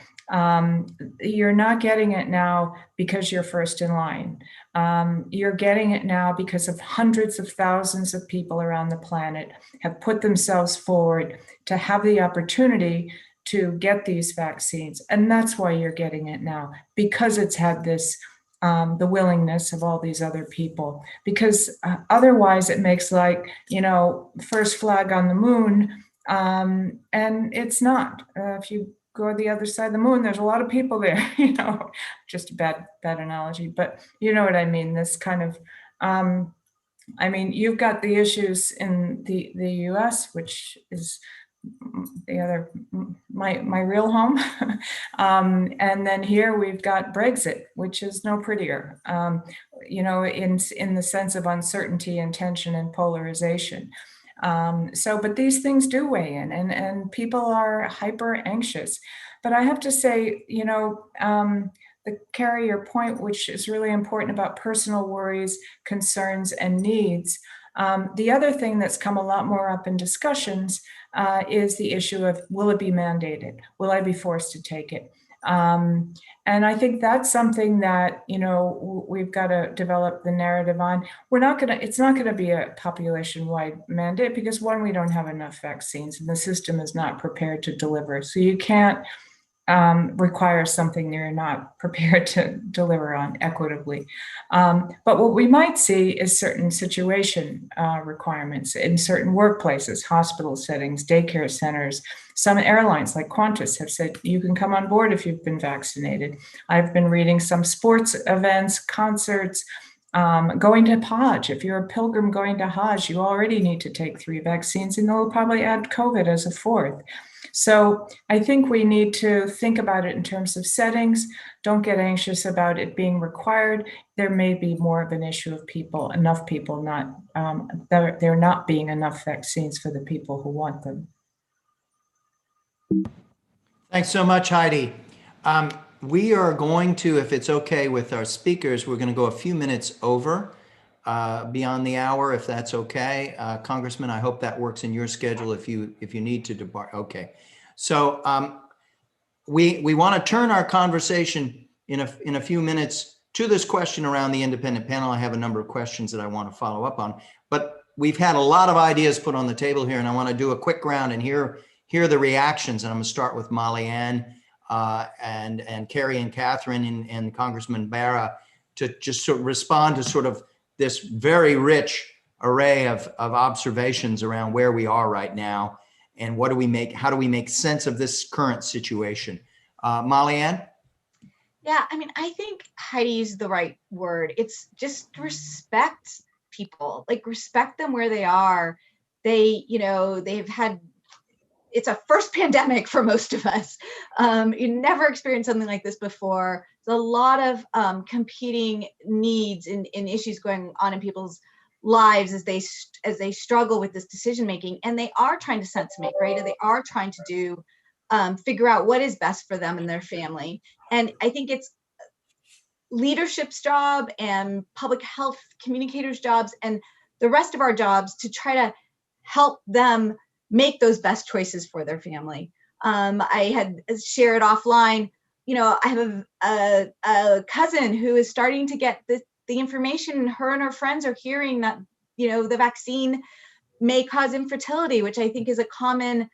you're not getting it now because you're first in line. You're getting it now because of hundreds of thousands of people around the planet have put themselves forward to have the opportunity to get these vaccines. And that's why you're getting it now, because it's had this, the willingness of all these other people. Because otherwise it makes like, first flag on the moon, and it's not. If you go to the other side of the moon, there's a lot of people there, just a bad analogy, but you know what I mean? This kind of, you've got the issues in the US, which is the other, my real home. And then here we've got Brexit, which is no prettier, in the sense of uncertainty and tension and polarization. But these things do weigh in, and people are hyper anxious. But I have to say, Cary, your point, which is really important about personal worries, concerns, and needs. The other thing that's come a lot more up in discussions is the issue of, will it be mandated? Will I be forced to take it? And I think that's something that, we've got to develop the narrative on. It's not going to be a population-wide mandate because, one, we don't have enough vaccines and the system is not prepared to deliver. So you can't require something you're not prepared to deliver on equitably. But what we might see is certain situation requirements in certain workplaces, hospital settings, daycare centers. Some airlines like Qantas have said you can come on board if you've been vaccinated. I've been reading some sports events, concerts, going to Hajj. If you're a pilgrim going to Hajj, you already need to take 3 vaccines, and they'll probably add COVID as a 4th. So I think we need to think about it in terms of settings. Don't get anxious about it being required. There may be more of an issue of enough people not, there not being enough vaccines for the people who want them. Thanks so much, Heidi. We are going to, if it's okay with our speakers, we're going to go a few minutes over beyond the hour, if that's okay. Congressman, I hope that works in your schedule if you need to depart. Okay. So we want to turn our conversation in a few minutes to this question around the independent panel. I have a number of questions that I want to follow up on, but we've had a lot of ideas put on the table here, and I want to do a quick round and hear the reactions. And I'm going to start with Mollyann and Cary and Katherine and Congressman Bera to just sort of respond to sort of this very rich array of observations around where we are right now and how do we make sense of this current situation. Mollyann? Yeah, I think Heidi used the right word. It's just respect people, like respect them where they are. They've had, it's a first pandemic for most of us. You never experienced something like this before. There's a lot of competing needs and issues going on in people's lives as they struggle with this decision making, and they are trying to sense make, right? And they are trying to do figure out what is best for them and their family. And I think it's leadership's job and public health communicators' jobs and the rest of our jobs to try to help them make those best choices for their family. I had shared offline, I have a cousin who is starting to get the information. Her and her friends are hearing that, the vaccine may cause infertility, which I think is a common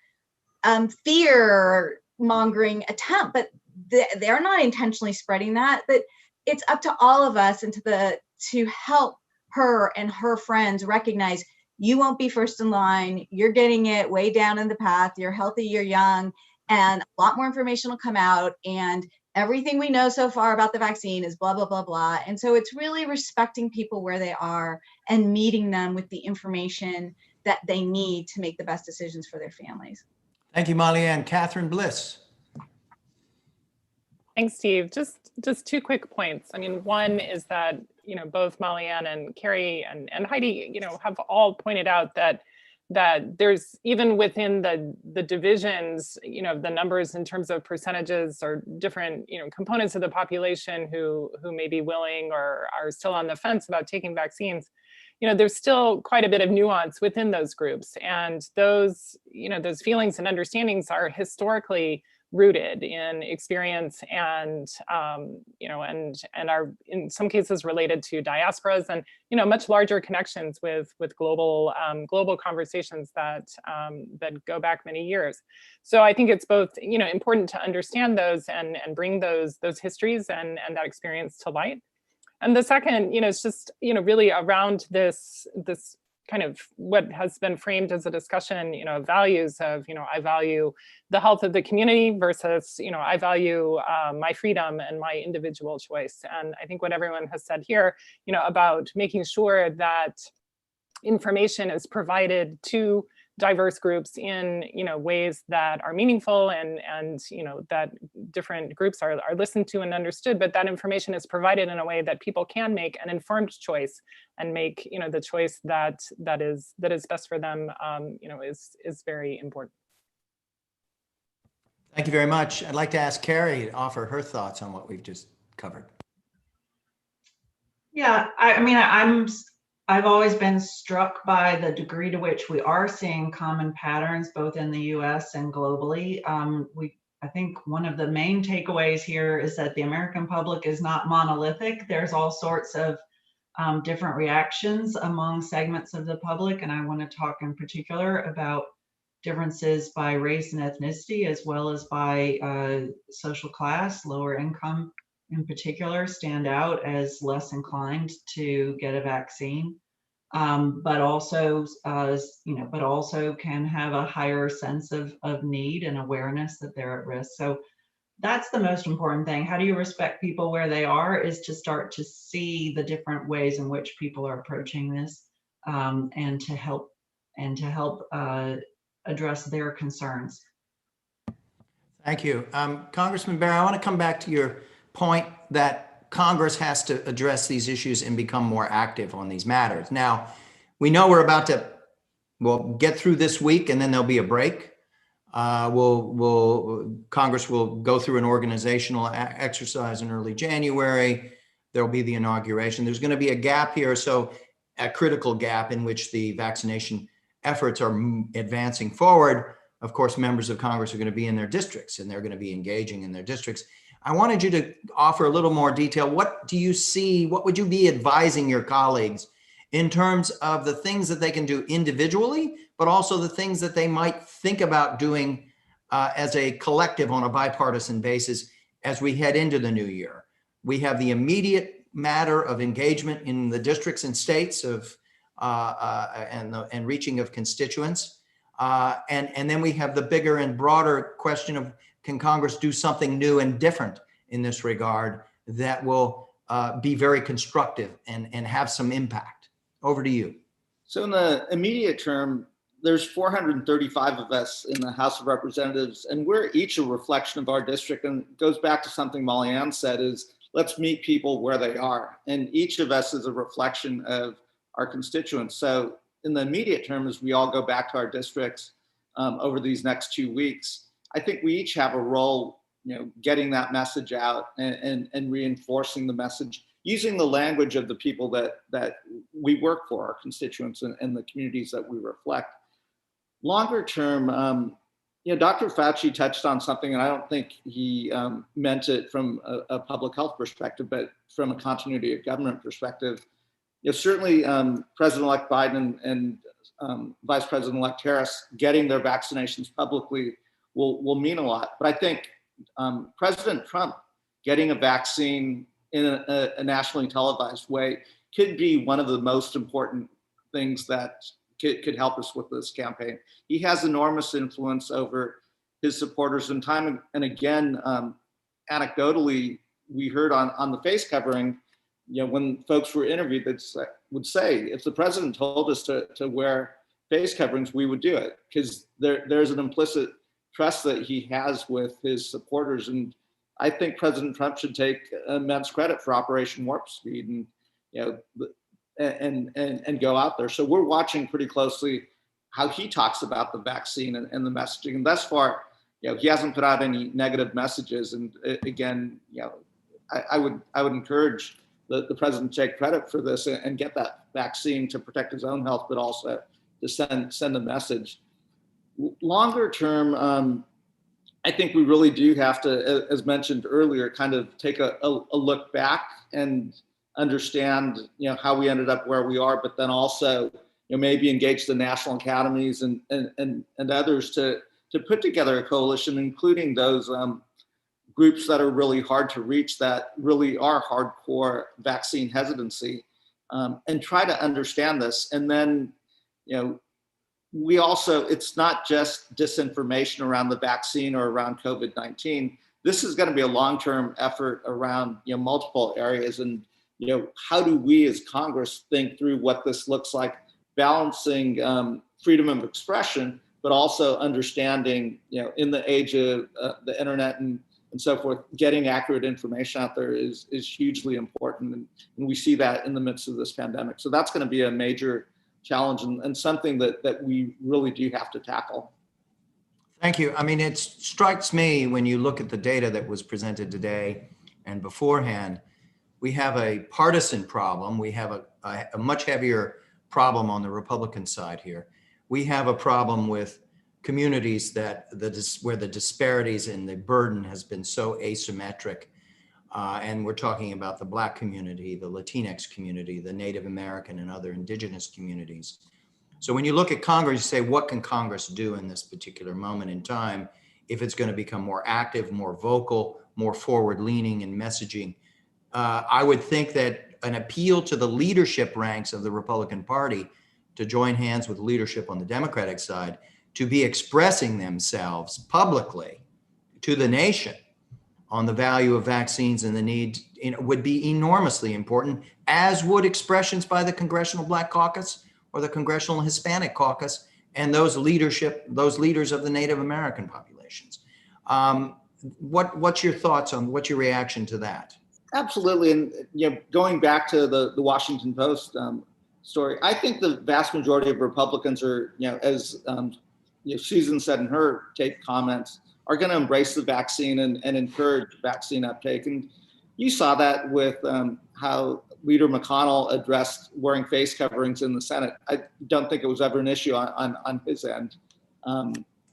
fear mongering attempt, but they're not intentionally spreading that. But it's up to all of us and to help her and her friends recognize you won't be first in line. You're getting it way down in the path. You're healthy, you're young, and a lot more information will come out. And everything we know so far about the vaccine is blah, blah, blah, blah. And so it's really respecting people where they are and meeting them with the information that they need to make the best decisions for their families. Thank you, Mollyann. Catherine Bliss. Thanks, Steve. Just two quick points. I mean, one is that, both Mollyann and Cary and Heidi, have all pointed out that there's, even within the divisions, the numbers in terms of percentages or different, components of the population who may be willing or are still on the fence about taking vaccines, there's still quite a bit of nuance within those groups. And those feelings and understandings are historically rooted in experience and and are in some cases related to diasporas and much larger connections with global conversations that go back many years. So I think it's both important to understand those and bring those histories and that experience to light. And the second, it's just really around this kind of what has been framed as a discussion, values of, I value the health of the community versus, I value my freedom and my individual choice. And I think what everyone has said here, about making sure that information is provided to diverse groups in ways that are meaningful and that different groups are listened to and understood, but that information is provided in a way that people can make an informed choice and make the choice that is best for them is very important. Thank you very much. I'd like to ask Cary to offer her thoughts on what we've just covered. Yeah, I've always been struck by the degree to which we are seeing common patterns both in the US and globally. I think one of the main takeaways here is that the American public is not monolithic. There's all sorts of different reactions among segments of the public, and I want to talk in particular about differences by race and ethnicity as well as by social class. Lower income in particular stand out as less inclined to get a vaccine, but also can have a higher sense of need and awareness that they're at risk. So that's the most important thing. How do you respect people where they are is to start to see the different ways in which people are approaching this, and to help address their concerns. Thank you. Congressman Bera, I want to come back to your point that Congress has to address these issues and become more active on these matters. Now, we know we're about to, get through this week and then there'll be a break. Congress will go through an organizational exercise in early January. There'll be the inauguration. There's going to be a gap here, so a critical gap in which the vaccination efforts are advancing forward. Of course, members of Congress are going to be in their districts and they're going to be engaging in their districts. I wanted you to offer a little more detail. What do you see? What would you be advising your colleagues in terms of the things that they can do individually, but also the things that they might think about doing as a collective on a bipartisan basis as we head into the new year? We have the immediate matter of engagement in the districts and states of and reaching of constituents. And then we have the bigger and broader question of, can Congress do something new and different in this regard that will be very constructive and have some impact? Over to you. So in the immediate term, there's 435 of us in the House of Representatives, and we're each a reflection of our district. And it goes back to something Mollyann said, is let's meet people where they are. And each of us is a reflection of our constituents. So in the immediate term, as we all go back to our districts over these next 2 weeks, I think we each have a role, getting that message out and reinforcing the message, using the language of the people that we work for, our constituents and the communities that we reflect. Longer term, Dr. Fauci touched on something, and I don't think he meant it from a public health perspective, but from a continuity of government perspective. Certainly President-elect Biden and Vice President-elect Harris getting their vaccinations publicly will mean a lot. But I think President Trump getting a vaccine in a nationally televised way could be one of the most important things that could help us with this campaign. He has enormous influence over his supporters, and time and again, anecdotally, we heard on the face covering, when folks were interviewed, they would say, if the president told us to wear face coverings, we would do it, because there's an implicit trust that he has with his supporters. And I think President Trump should take immense credit for Operation Warp Speed and go out there. So we're watching pretty clousely how he talks about the vaccine and the messaging. And thus far, he hasn't put out any negative messages. And again, I would encourage the president to take credit for this and get that vaccine to protect his own health, but also to send a message. Longer term, I think we really do have to, as mentioned earlier, kind of take a look back and understand, how we ended up where we are, but then also, maybe engage the national academies and others to put together a coalition, including those groups that are really hard to reach, that really are hardcore vaccine hesitancy, and try to understand this. And then, we also, it's not just disinformation around the vaccine or around COVID-19. This is going to be a long-term effort around, multiple areas. And, how do we as Congress think through what this looks like, balancing freedom of expression, but also understanding, in the age of the internet and so forth, getting accurate information out there is hugely important. And we see that in the midst of this pandemic. So that's going to be a major challenge and something that we really do have to tackle. Thank you. I mean, it strikes me when you look at the data that was presented today and beforehand, we have a partisan problem. We have a much heavier problem on the Republican side here. We have a problem with communities where the disparities in the burden has been so asymmetric. And we're talking about the Black community, the Latinx community, the Native American and other indigenous communities. So when you look at Congress, you say, what can Congress do in this particular moment in time if it's going to become more active, more vocal, more forward-leaning in messaging? I would think that an appeal to the leadership ranks of the Republican Party to join hands with leadership on the Democratic side to be expressing themselves publicly to the nation on the value of vaccines and the need would be enormously important, as would expressions by the Congressional Black Caucus or the Congressional Hispanic Caucus and those leaders of the Native American populations. What's your thoughts on, what's your reaction to that? Absolutely. And going back to the Washington Post story, I think the vast majority of Republicans are, as Susan said in her tape comments, are going to embrace the vaccine and encourage vaccine uptake. And you saw that with how Leader McConnell addressed wearing face coverings in the Senate. I don't think it was ever an issue on his end.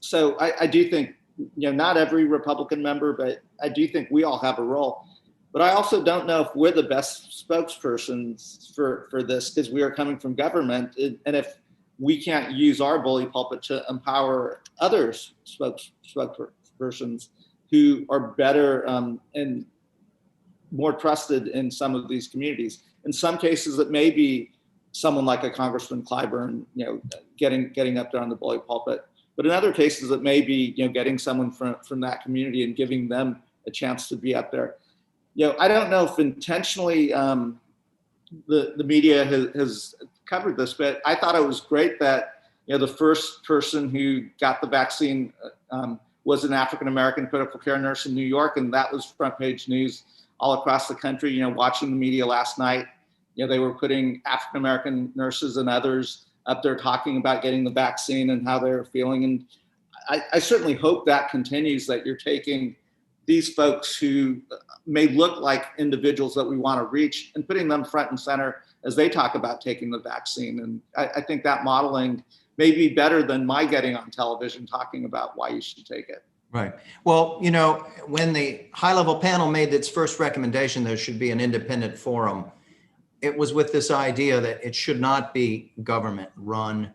So I do think, not every Republican member, but I do think we all have a role. But I also don't know if we're the best spokespersons for this, because we are coming from government. And if we can't use our bully pulpit to empower others spokespersons who are better and more trusted in some of these communities. In some cases, it may be someone like a Congressman Clyburn, getting up there on the bully pulpit. But in other cases, it may be, getting someone from that community and giving them a chance to be up there. I don't know if intentionally the media has covered this, but I thought it was great that the first person who got the vaccine was an African-American critical care nurse in New York, and that was front page news all across the country. Watching the media last night, they were putting African-American nurses and others up there talking about getting the vaccine and how they're feeling. And I certainly hope that continues, that you're taking these folks who may look like individuals that we want to reach and putting them front and center as they talk about taking the vaccine. And I think that modeling may be better than my getting on television talking about why you should take it. Right. Well, when the high-level panel made its first recommendation, there should be an independent forum. It was with this idea that it should not be government run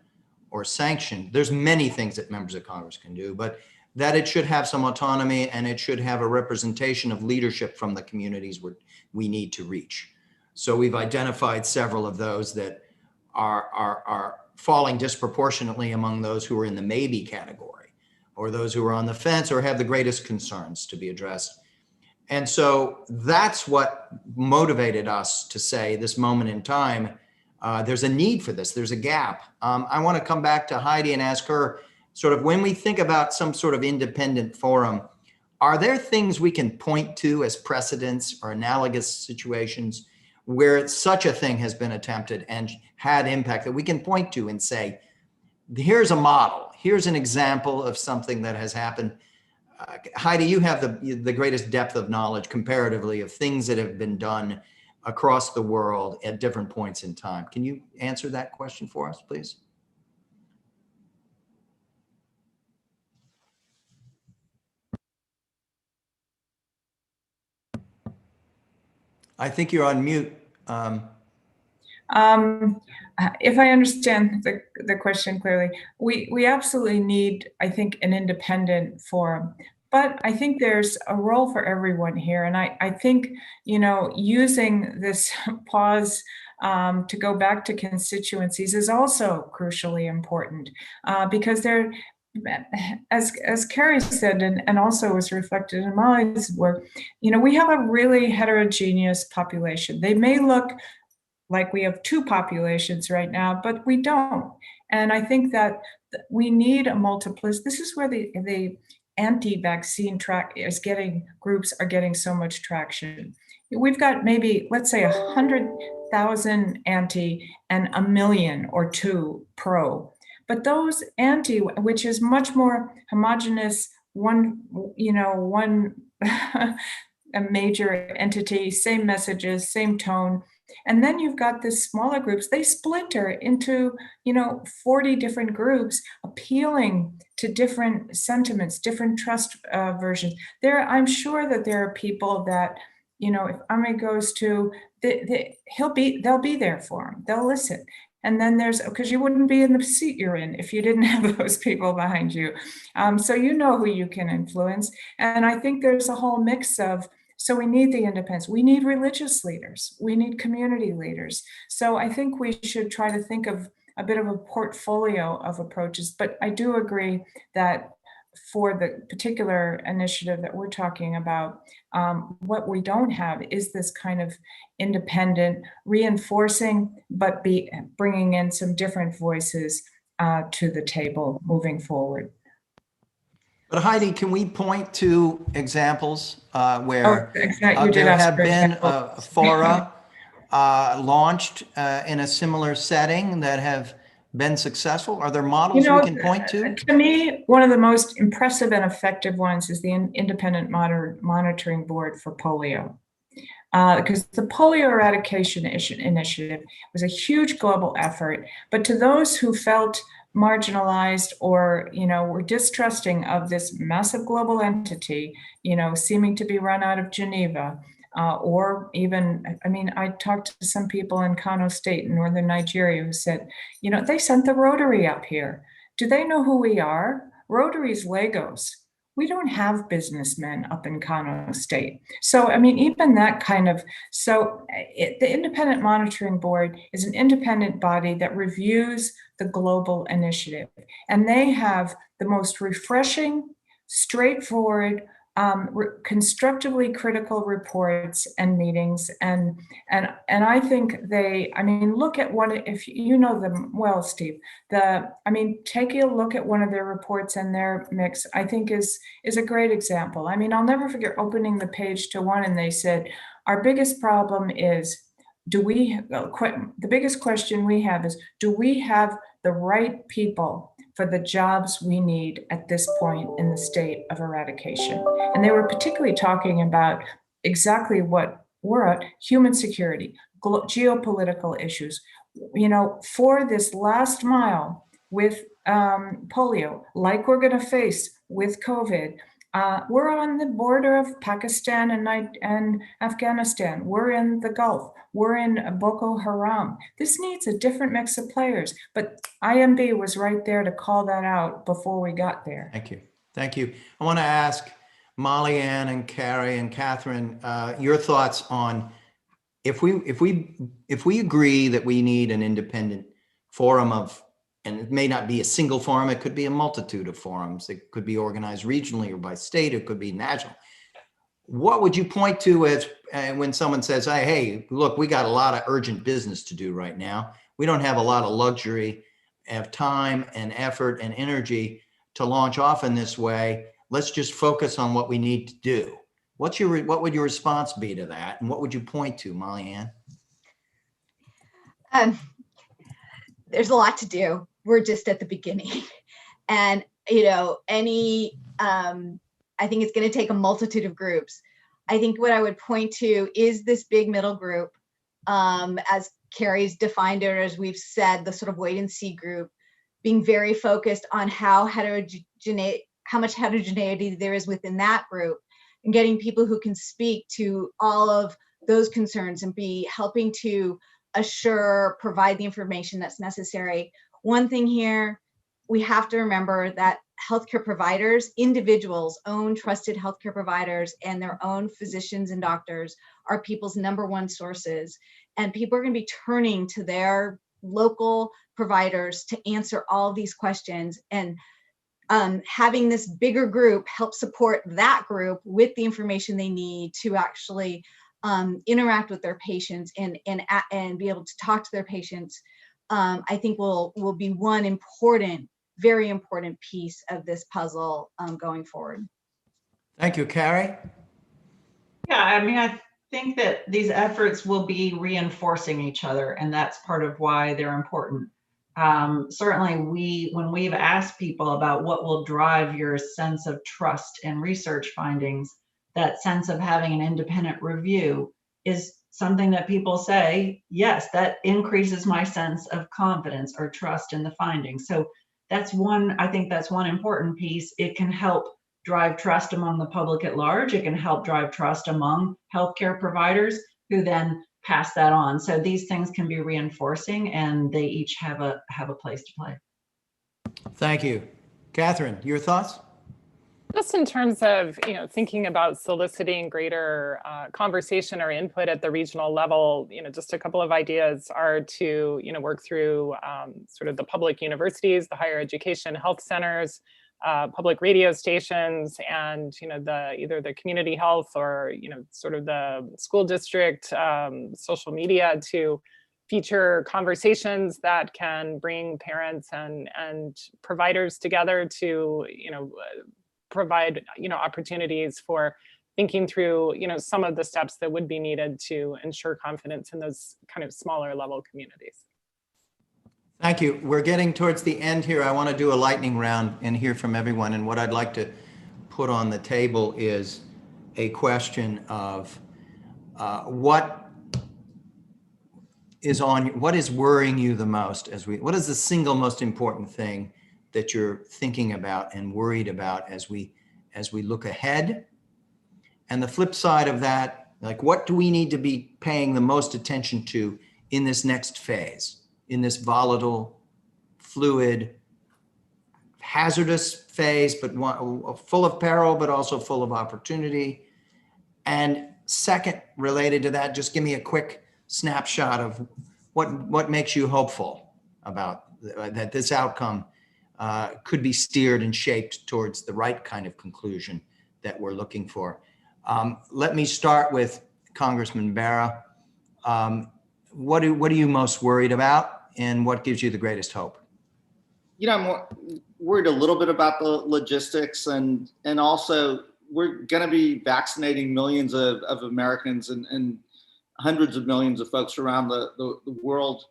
or sanctioned. There's many things that members of Congress can do, but that it should have some autonomy and it should have a representation of leadership from the communities where we need to reach. So we've identified several of those that are falling disproportionately among those who are in the maybe category, or those who are on the fence or have the greatest concerns to be addressed. And so that's what motivated us to say this moment in time, there's a need for this, there's a gap. I want to come back to Heidi and ask her, sort of, when we think about some sort of independent forum, are there things we can point to as precedents or analogous situations where such a thing has been attempted and had impact that we can point to and say, here's a model, here's an example of something that has happened? Heidi, you have the greatest depth of knowledge comparatively of things that have been done across the world at different points in time. Can you answer that question for us, please? I think you're on mute. If I understand the question clearly, we absolutely need, I think, an independent forum. But I think there's a role for everyone here. And I think, using this pause to go back to constituencies is also crucially important because they're, as Cary said, and also was reflected in Molly's work, we have a really heterogeneous population. They may look like we have two populations right now, but we don't. And I think that we need a multiplicity. This is where the anti-vaccine groups are getting so much traction. We've got maybe, let's say, 100,000 anti and 1 million or 2 pro. But those anti, which is much more homogenous, one a major entity, same messages, same tone. And then you've got the smaller groups, they splinter into, 40 different groups appealing to different sentiments, different trust versions. I'm sure that there are people that, if Ami goes to, they'll be there for him, they'll listen. And then because you wouldn't be in the seat you're in if you didn't have those people behind you. So who you can influence. And I think there's a whole mix of, so we need the independents, we need religious leaders, we need community leaders. So I think we should try to think of a bit of a portfolio of approaches. But I do agree that for the particular initiative that we're talking about, what we don't have is this kind of independent reinforcing, but bringing in some different voices to the table moving forward. But Heidi, can we point to examples where there have been fora launched in a similar setting that have been successcul? Are there models we can point to? To me, one of the most impressive and effective ones is the Independent Monitoring Board for Polio. Because the polio eradication initiative was a huge global effort, but to those who felt marginalized or were distrusting of this massive global entity, seeming to be run out of Geneva, or even, I talked to some people in Kano State in northern Nigeria who said, they sent the Rotary up here. Do they know who we are? Rotary's Lagos. We don't have businessmen up in Kano State. So, even that kind of, the Independent Monitoring Board is an independent body that reviews the global initiative. And they have the most refreshing, straightforward, constructively critical reports and meetings. And I think look at one, if you know them well, Steve, taking a look at one of their reports and their mix, I think is a great example. I'll never forget opening the page to one and they said, our biggest problem is the biggest question we have is, do we have the right people for the jobs we need at this point in the state of eradication? And they were particularly talking about exactly what we're at: human security, geopolitical issues. For this last mile with polio, like we're going to face with COVID, we're on the border of Pakistan and Afghanistan. We're in the Gulf. We're in Boko Haram. This needs a different mix of players, but IMB was right there to call that out before we got there. Thank you. Thank you. I want to ask Mollyann and Cary and Katherine, your thoughts on if we agree that we need an independent forum of, and it may not be a single forum, it could be a multitude of forums. It could be organized regionally or by state, it could be national. What would you point to as when someone says, hey, look, we got a lot of urgent business to do right now. We don't have a lot of luxury of time and effort and energy to launch off in this way. Let's just focus on what we need to do. What would your response be to that? And what would you point to, Mollyann? There's a lot to do. We're just at the beginning. And, I think it's going to take a multitude of groups. I think what I would point to is this big middle group, as Cary's defined it, or as we've said, the sort of wait and see group, being very focused on how much heterogeneity there is within that group, and getting people who can speak to all of those concerns and be helping to provide the information that's necessary. One thing here, we have to remember that healthcare providers, individuals, own trusted healthcare providers, and their own physicians and doctors are people's number one sources. And people are going to be turning to their local providers to answer all these questions. And having this bigger group help support that group with the information they need to actually interact with their patients and be able to talk to their patients, I think will be one very important piece of this puzzle going forward. Thank you, Cary. Yeah, I think that these efforts will be reinforcing each other, and that's part of why they're important. Certainly, when we've asked people about what will drive your sense of trust in research findings, that sense of having an independent review is something that people say, yes, that increases my sense of confidence or trust in the findings. So I think that's one important piece. It can help drive trust among the public at large. It can help drive trust among healthcare providers who then pass that on. So these things can be reinforcing, and they each have a place to play. Thank you. Katherine, your thoughts? Just in terms of, thinking about soliciting greater conversation or input at the regional level, just a couple of ideas are to, work through sort of the public universities, the higher education health centers, public radio stations, and, either the community health or, sort of the school district social media to feature conversations that can bring parents and providers together to, provide opportunities for thinking through some of the steps that would be needed to ensure confidence in those kind of smaller level communities. Thank you. We're getting towards the end here. I want to do a lightning round and hear from everyone. And what I'd like to put on the table is a question of what is worrying you the most what is the single most important thing that you're thinking about and worried about as we look ahead? And the flip side of that, like, what do we need to be paying the most attention to in this next phase, in this volatile, fluid, hazardous phase, but full of peril, but also full of opportunity? And second, related to that, just give me a quick snapshot of what makes you hopeful about that this outcome could be steered and shaped towards the right kind of conclusion that we're looking for. Let me start with Congressman Bera. What are you most worried about, and what gives you the greatest hope? I'm worried a little bit about the logistics, and also we're going to be vaccinating millions of Americans, and hundreds of millions of folks around the world.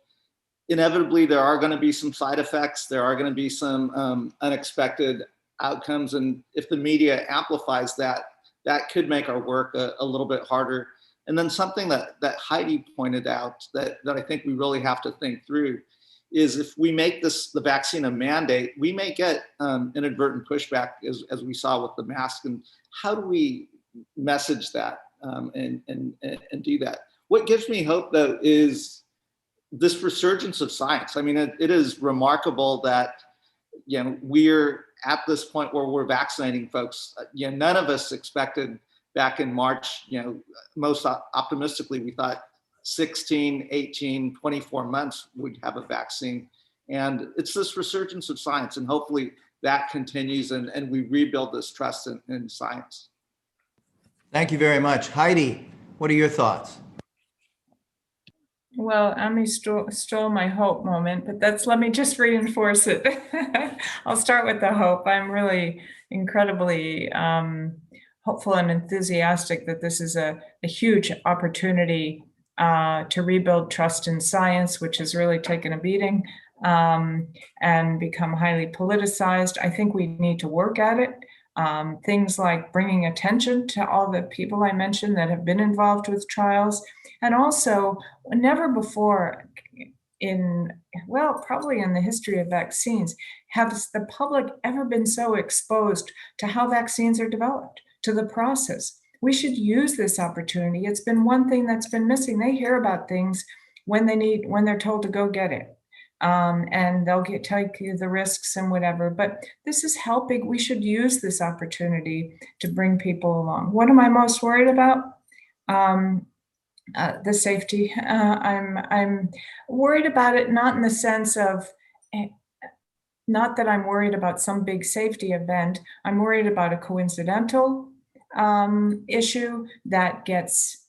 Inevitably, there are going to be some side effects. There are going to be some unexpected outcomes. And if the media amplifies that, that could make our work a little bit harder. And then something that Heidi pointed out that I think we really have to think through is if we make the vaccine a mandate, we may get inadvertent pushback as we saw with the mask. And how do we message that and do that? What gives me hope, though, is this resurgence of science. I mean, it is remarkable that, we're at this point where we're vaccinating folks. None of us expected back in March, most optimistically, we thought 16, 18, 24 months we'd have a vaccine. And it's this resurgence of science, and hopefully that continues and we rebuild this trust in science. Thank you very much. Heidi, what are your thoughts? Well, Ami stole my hope moment, but let me just reinforce it. I'll start with the hope. I'm really incredibly hopeful and enthusiastic that this is a huge opportunity to rebuild trust in science, which has really taken a beating and become highly politicized. I think we need to work at it. Things like bringing attention to all the people I mentioned that have been involved with trials. And also, never before probably in the history of vaccines, has the public ever been so exposed to how vaccines are developed, to the process. We should use this opportunity. It's been one thing that's been missing. They hear about things when they're told to go get it. And they'll take you the risks and whatever, but this is helping. We should use this opportunity to bring people along. What am I most worried about? The safety. I'm worried about it, not in the sense of, not that I'm worried about some big safety event. I'm worried about a coincidental issue that gets,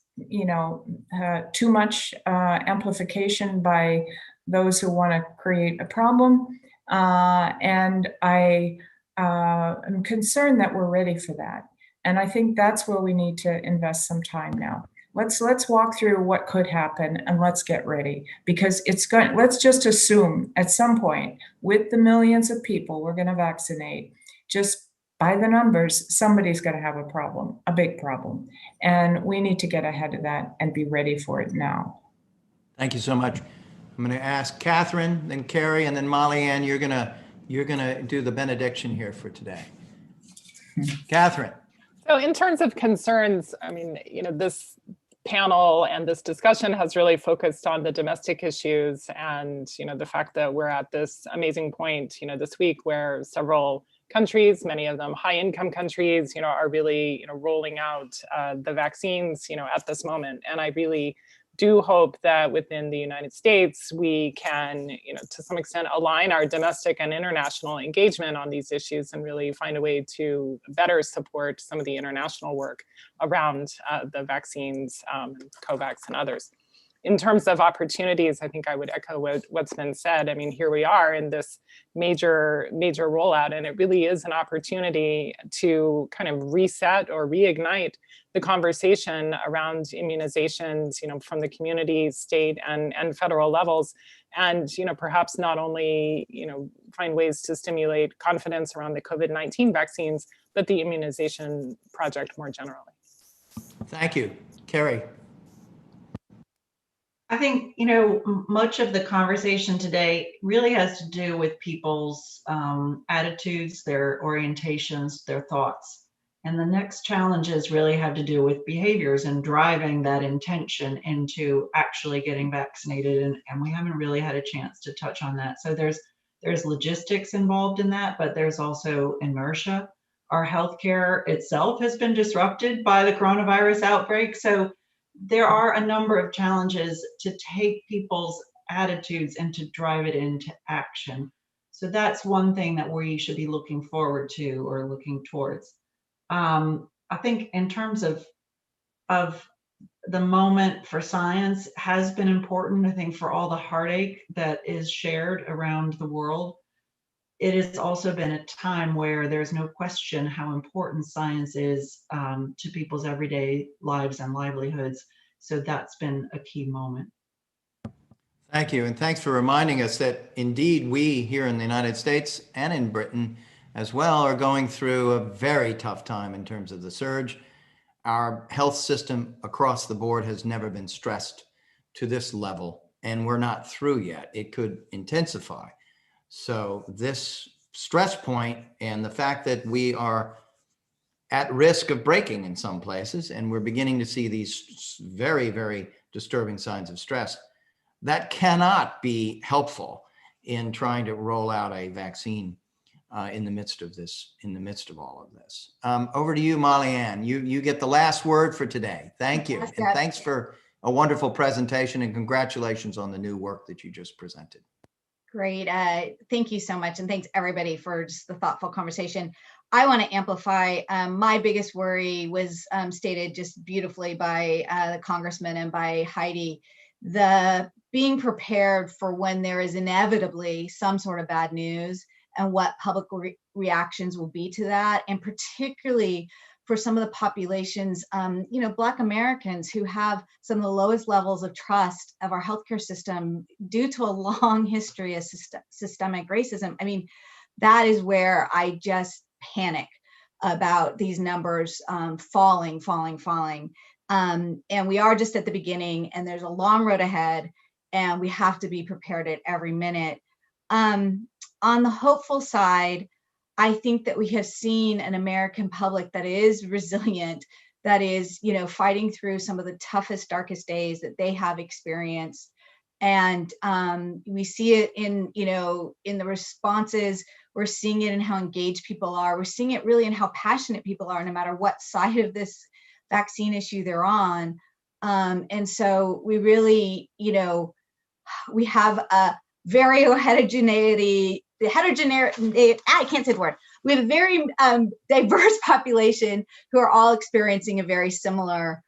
too much amplification by those who want to create a problem. And I am concerned that we're ready for that. And I think that's where we need to invest some time now. Let's walk through what could happen and let's get ready, because let's just assume at some point with the millions of people we're going to vaccinate, just by the numbers, somebody's going to have a problem, a big problem. And we need to get ahead of that and be ready for it now. Thank you so much. I'm going to ask Katherine, then Cary, and then Mollyann. You're gonna do the benediction here for today. Katherine. So in terms of concerns, I mean, this panel and this discussion has really focused on the domestic issues and, the fact that we're at this amazing point, this week where several countries, many of them high income countries, are really, rolling out the vaccines, at this moment. And I really do hope that within the United States, we can, to some extent align our domestic and international engagement on these issues and really find a way to better support some of the international work around the vaccines, COVAX and others. In terms of opportunities, I think I would echo what's been said. I mean, here we are in this major rollout, and it really is an opportunity to kind of reset or reignite the conversation around immunizations, from the community, state, and federal levels, and perhaps not only find ways to stimulate confidence around the COVID-19 vaccines, but the immunization project more generally. Thank you, Cary. I think, much of the conversation today really has to do with people's attitudes, their orientations, their thoughts. And the next challenges really have to do with behaviors and driving that intention into actually getting vaccinated. And we haven't really had a chance to touch on that. So there's logistics involved in that, but there's also inertia. Our healthcare itself has been disrupted by the coronavirus outbreak. So there are a number of challenges to take people's attitudes and to drive it into action. So that's one thing that we should be looking forward to or looking towards. I think in terms of the moment for science has been important, I think, for all the heartache that is shared around the world. It has also been a time where there's no question how important science is to people's everyday lives and livelihoods. So that's been a key moment. Thank you. And thanks for reminding us that indeed we here in the United States and in Britain as well are going through a very tough time in terms of the surge. Our health system across the board has never been stressed to this level, and we're not through yet. It could intensify. So this stress point and the fact that we are at risk of breaking in some places, and we're beginning to see these very, very disturbing signs of stress, that cannot be helpful in trying to roll out a vaccine in the midst of this, in the midst of all of this. Over to you, Mollyann. You get the last word for today. Thank you. And thanks for a wonderful presentation, and congratulations on the new work that you just presented. Great. Thank you so much. And thanks everybody for just the thoughtful conversation. I want to amplify my biggest worry was stated just beautifully by the Congressman and by Heidi. The being prepared for when there is inevitably some sort of bad news and what public reactions will be to that. And particularly for some of the populations, Black Americans who have some of the lowest levels of trust of our healthcare system due to a long history of systemic racism. I mean, that is where I just panic about these numbers falling. And we are just at the beginning, and there's a long road ahead, and we have to be prepared at every minute. On the hopeful side, I think that we have seen an American public that is resilient, that is, fighting through some of the toughest, darkest days that they have experienced. And we see it in the responses. We're seeing it in how engaged people are. We're seeing it really in how passionate people are, no matter what side of this vaccine issue they're on. And so we really, we have a very heterogeneity. I can't say the word. We have a very diverse population who are all experiencing a very similar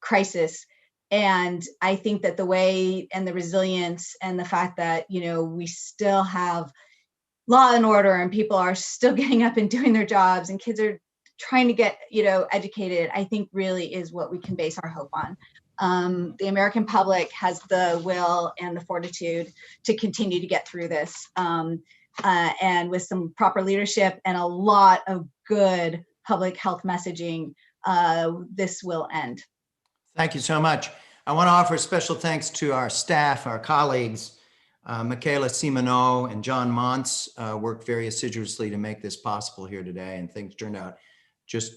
crisis. And I think that the way and the resilience and the fact that, we still have law and order and people are still getting up and doing their jobs and kids are trying to get, educated, I think really is what we can base our hope on. The American public has the will and the fortitude to continue to get through this. And with some proper leadership and a lot of good public health messaging, this will end. Thank you so much. I want to offer special thanks to our staff, our colleagues. Michaela Simoneau and John Montz worked very assiduously to make this possible here today, and things turned out just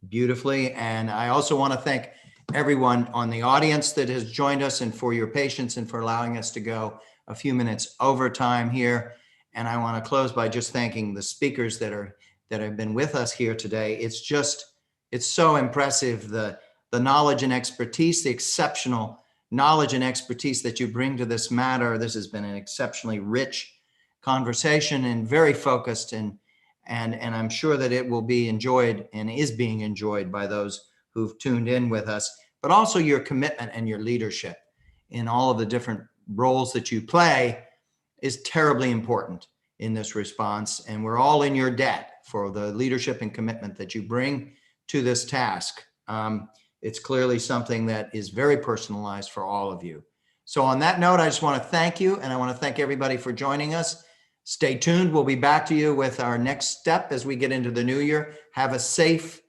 beautifully. And I also want to thank everyone on the audience that has joined us, and for your patience and for allowing us to go a few minutes over time here. And I want to close by just thanking the speakers that have been with us here today. It's so impressive, the knowledge and expertise, the exceptional knowledge and expertise that you bring to this matter. This has been an exceptionally rich conversation and very focused, and I'm sure that it will be enjoyed and is being enjoyed by those who've tuned in with us, but also your commitment and your leadership in all of the different roles that you play is terribly important in this response. And we're all in your debt for the leadership and commitment that you bring to this task. It's clearly something that is very personalized for all of you. So on that note, I just want to thank you, and I want to thank everybody for joining us. Stay tuned. We'll be back to you with our next step as we get into the new year. Have a safe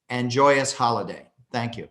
and joyous holiday. Thank you.